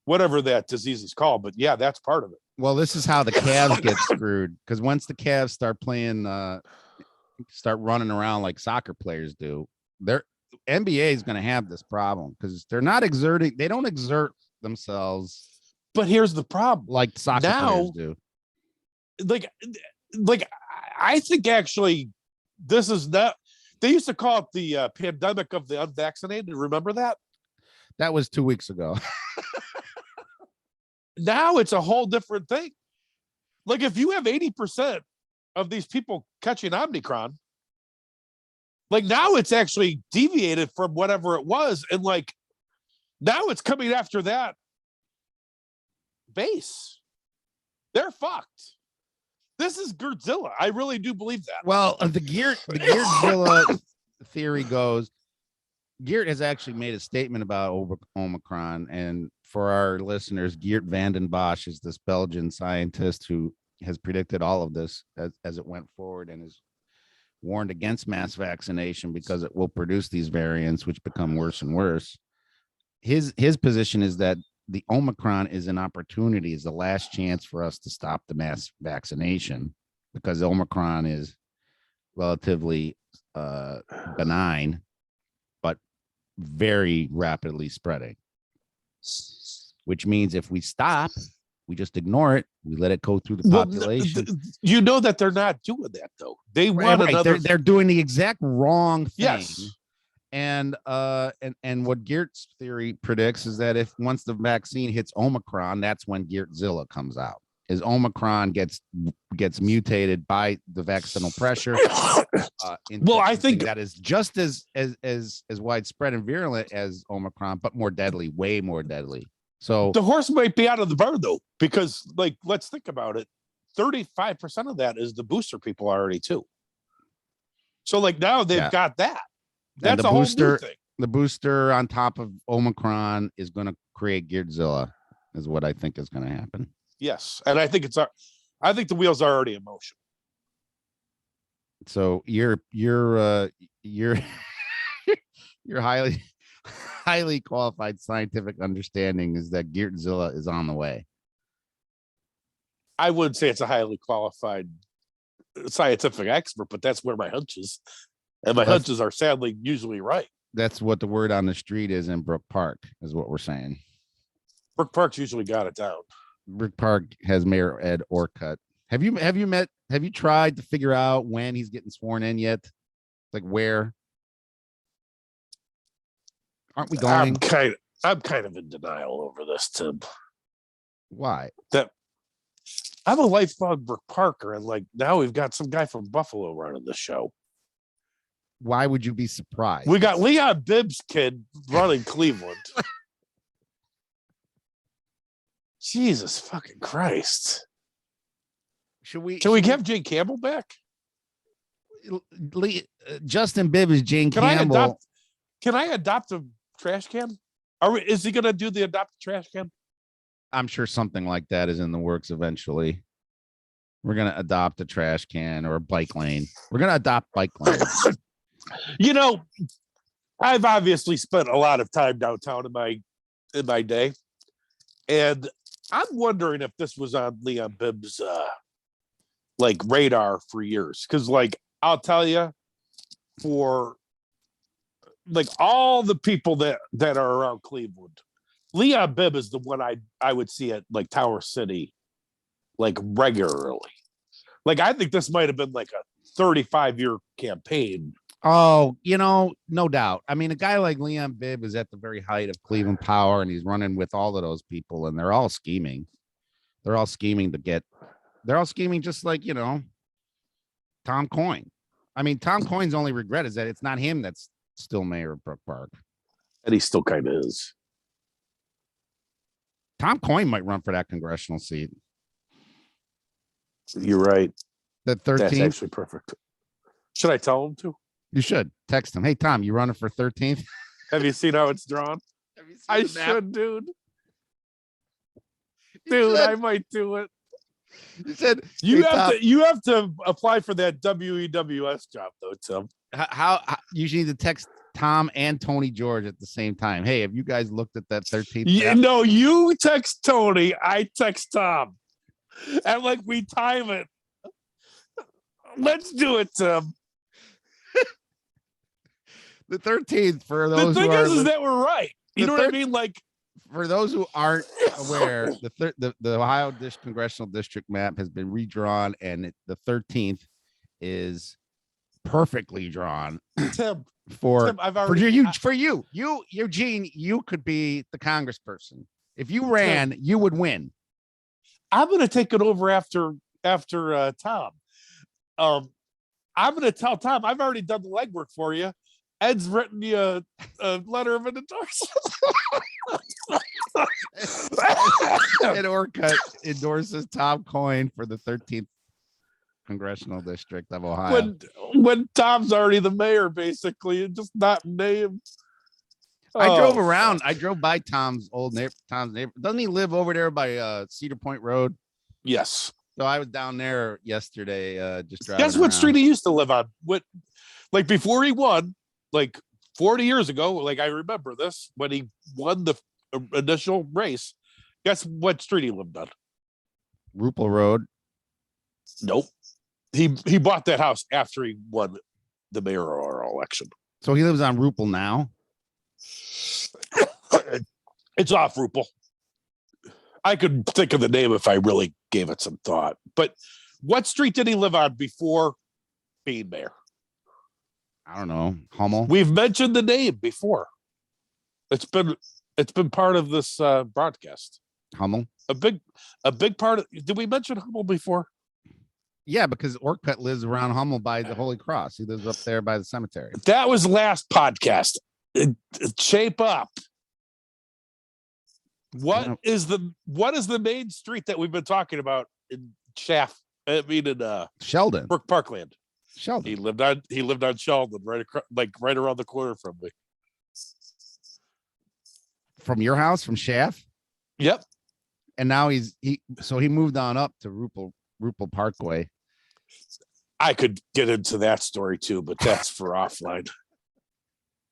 whatever that disease is called. But yeah, that's part of it. Well, this is how the Cavs get screwed, because once the Cavs start playing, start running around like soccer players do, their NBA is going to have this problem because they're not exerting. They don't exert themselves. But here's the problem: like soccer players do. I think actually, this is not. They used to call it the pandemic of the unvaccinated. Remember that? That was 2 weeks ago. Now it's a whole different thing. If you have 80% of these people catching Omicron, now it's actually deviated from whatever it was. And now it's coming after that base. They're fucked. This is Godzilla. I really do believe that. Well, the Geardzilla theory goes, Geert has actually made a statement about Omicron, and for our listeners, Geert van den Bosch is this Belgian scientist who has predicted all of this as it went forward and has warned against mass vaccination because it will produce these variants which become worse and worse. His position is that the Omicron is an opportunity, is the last chance for us to stop the mass vaccination because Omicron is relatively benign. But very rapidly spreading, which means if we stop, we just ignore it, we let it go through the population. You know that they're not doing that though. They want another. They're doing the exact wrong thing. Yes. And what Geert's theory predicts is that if once the vaccine hits Omicron, that's when Geertzilla comes out. Is Omicron gets mutated by the vaccinal pressure. Well, I think that is just as widespread and virulent as Omicron, but more deadly, way more deadly. So the horse might be out of the barn though, because like let's think about it. 35% of that is the booster people already too. So like now they've got that. That's a whole new thing. The booster on top of Omicron is going to create Geertzilla, is what I think is going to happen. Yes, and I think the wheels are already in motion. So your highly qualified scientific understanding is that Geertzilla is on the way. I wouldn't say it's a highly qualified scientific expert, but that's where my hunch is. And my hunches are sadly usually right. That's what the word on the street is in Brook Park, is what we're saying. Brook Park's usually got it down. Brook Park has Mayor Ed Orcutt. Have you tried to figure out when he's getting sworn in yet? Like where? Aren't we going? I'm kind of in denial over this, Tim. Why? That I'm a lifelong Brook Parker, and like now we've got some guy from Buffalo running the show. Why would you be surprised? We got Leon Bibbs' kid running Cleveland. Jesus fucking Christ. Can we have Jane Campbell back? Justin Bibb is Jane Campbell. Can I adopt a trash can? Is he going to do the adopt a trash can? I'm sure something like that is in the works eventually. We're going to adopt a trash can or a bike lane. We're going to adopt bike lanes. You know, I've obviously spent a lot of time downtown in my day, and I'm wondering if this was on Leon Bibb's like radar for years. Because like I'll tell you, for like all the people that are around Cleveland, Leon Bibb is the one I would see at like Tower City like regularly. Like I think this might have been like a 35-year campaign. Oh, no doubt. I mean, a guy like Leon Bibb is at the very height of Cleveland power, and he's running with all of those people, and they're all scheming. They're all scheming just like, Tom Coyne. I mean, Tom Coyne's only regret is that it's not him that's still mayor of Brook Park. And he still kind of is. Tom Coyne might run for that congressional seat. You're right. The 13th. That's actually perfect. Should I tell him to? You should text him. Hey, Tom, you running for 13th? Have you seen how it's drawn? I should, dude. Dude, I might do it. You said you have to apply for that WEWS job though, Tim. How you need to text Tom and Tony George at the same time. Hey, have you guys looked at that 13th? Yeah, no, you text Tony, I text Tom. And like we time it. Let's do it, Tim. The 13th for those. The thing is that we're right. You know what I mean? Like for those who aren't aware, the Ohio congressional district map has been redrawn, and the 13th is perfectly drawn. Tim, for you, Eugene, you could be the congressperson. If you ran, Tim, you would win. I'm going to take it over after Tom. I'm going to tell Tom I've already done the legwork for you. Ed's written you a letter of endorsement. Ed Orcutt endorses Tom Coyne for the 13th congressional district of Ohio. When Tom's already the mayor, basically, and just not named. I drove around. I drove by Tom's neighbor. Doesn't he live over there by Cedar Point Road? Yes. So I was down there yesterday, just driving. Guess what street he used to live on? Like before he won, like 40 years ago, like I remember this when he won the initial race. Guess what street he lived on? Rupel Road. Nope. He bought that house after he won the mayoral election. So he lives on Rupel now. It's off Rupel. I could think of the name if I really gave it some thought. But what street did he live on before being mayor? I don't know. Hummel. We've mentioned the name before. It's been part of this broadcast. Hummel. A big part of. Did we mention Hummel before? Yeah, because Orcutt lives around Hummel by the Holy Cross. He lives up there by the cemetery. That was last podcast. Shape up. What is the main street that we've been talking about in Sheldon. Brook Parkland. Sheldon. He lived on Sheldon, right across, right around the corner from me. From your house, from Schaff? Yep. And now he moved on up to Rupel Parkway. I could get into that story too, but that's for offline.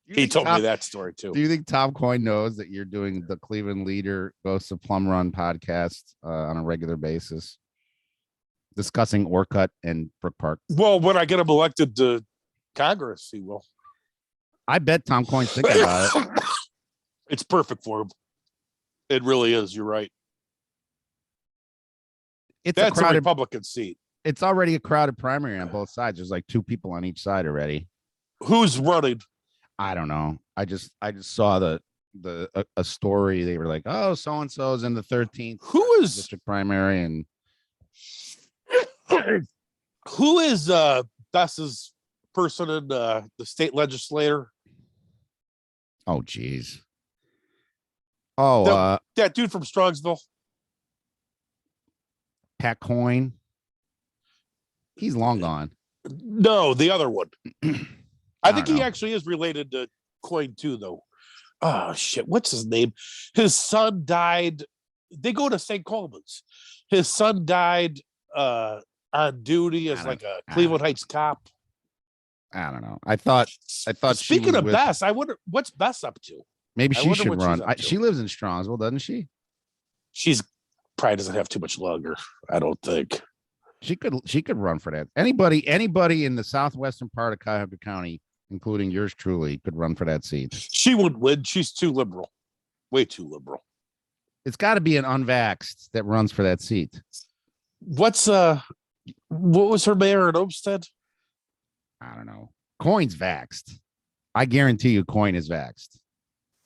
He told me that story too. Do you think Tom Coyne knows that you're doing the Cleveland Leader Ghosts of Plum Run podcast on a regular basis, discussing Orcutt and Brook Park? Well, when I get him elected to Congress, he will. I bet Tom Coyne's thinking about it. It's perfect for him. It really is. You're right. That's a Republican seat. It's already a crowded primary on both sides. There's like 2 people on each side already. Who's running? I don't know. I just saw a story. They were like, oh, so and so's in the 13th district primary, and who is Bess's person in the state legislature? Oh, geez. Oh, that dude from Strongsville. Pat Coyne. He's long gone. No, the other one. I think he actually is related to Coyne too, though. Oh shit, what's his name? His son died. They go to St. Coleman's. His son died on duty as like a Cleveland Heights cop. I don't know. I thought. Speaking of Bess, I wonder what's Bess up to. Maybe she should run. She lives in Strongsville, doesn't she? She's probably doesn't have too much longer. I don't think she could run for that. Anybody in the southwestern part of Cuyahoga County, including yours truly, could run for that seat. She would win. She's too liberal, way too liberal. It's got to be an unvaxxed that runs for that seat. What was her mayor at Olmsted? I don't know. Coyne's vaxxed. I guarantee you, Coyne is vaxxed.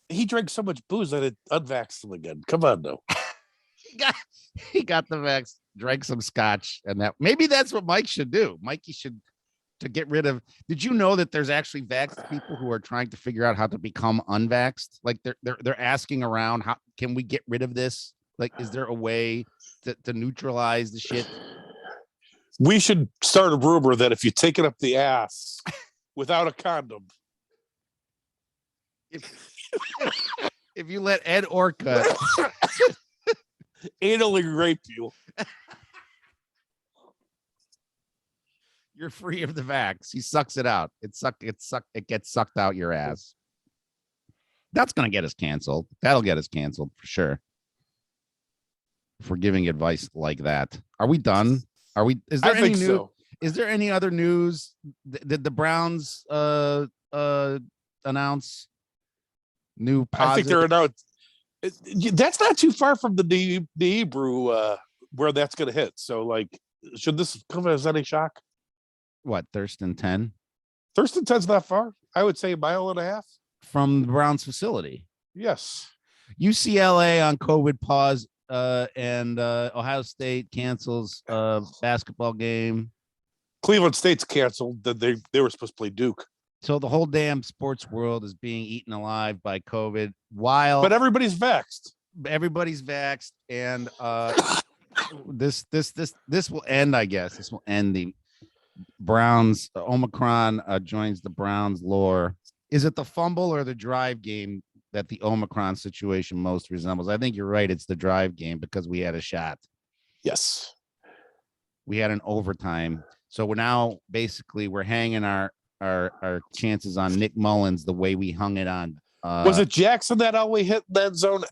He drank so much booze that it unvaxxed him again. Come on, though. He got the vax, drank some scotch, and maybe that's what Mike should do. Mikey should to get rid of. Did you know that there's actually vaxxed people who are trying to figure out how to become unvaxxed? Like they're asking around, how can we get rid of this? Like, is there a way to neutralize the shit? We should start a rumor that if you take it up the ass without a condom, if you let Ed Orcutt anally rape you, you're free of the vax. He sucks it out. It gets sucked out your ass. That's gonna get us canceled. That'll get us canceled for sure. For giving advice like that. Are we done? Are we? Is there any news? So. Is there any other news? Did the Browns announce new positive? I think they're announced. That's not too far from the Hebrew where that's going to hit. So, like, should this come as any shock? What, Thurston 10? Thurston 10's not far. I would say a mile and a half from the Browns facility. Yes. UCLA on COVID pause, and Ohio State cancels basketball game. Cleveland State's canceled. They were supposed to play Duke. So the whole damn sports world is being eaten alive by COVID. But everybody's vaxxed. Everybody's vaxxed, and this will end. I guess this will end the Browns. Omicron joins the Browns lore. Is it the fumble or the drive game that the Omicron situation most resembles? I think you're right. It's the drive game because we had a shot. Yes, we had an overtime. So we're hanging our chances on Nick Mullens the way we hung it on. Was it Jackson that always hit that zone?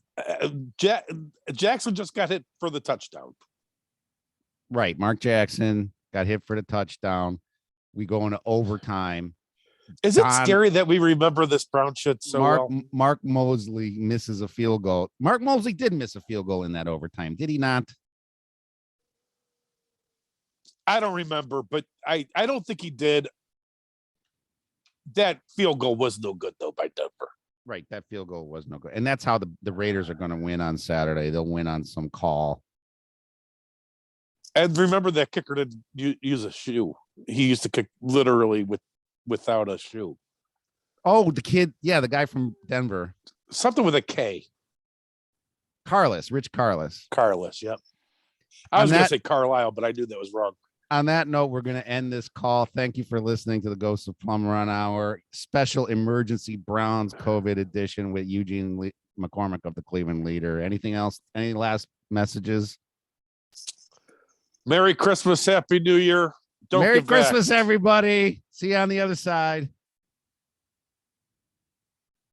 Jackson just got hit for the touchdown. Right. Mark Jackson got hit for the touchdown. We go into overtime. Is it Don- scary that we remember this Brown shit so well? Mark Mosley misses a field goal. Mark Mosley did miss a field goal in that overtime, did he not? I don't remember, but I don't think he did. That field goal was no good though by Denver. Right, that field goal was no good, and that's how the Raiders are going to win on Saturday. They'll win on some call. And remember that kicker didn't use a shoe. He used to kick literally without a shoe. Oh, the kid, yeah, the guy from Denver, Something with a K. Rich Carlos. Carlos, yep. I was going to say Carlisle, but I knew that was wrong. On that note, we're going to end this call. Thank you for listening to the Ghost of Plum Run Hour special emergency Browns COVID edition with Eugene McCormick of the Cleveland Leader. Anything else? Any last messages? Merry Christmas, Happy New Year. Merry Christmas, everybody. See you on the other side.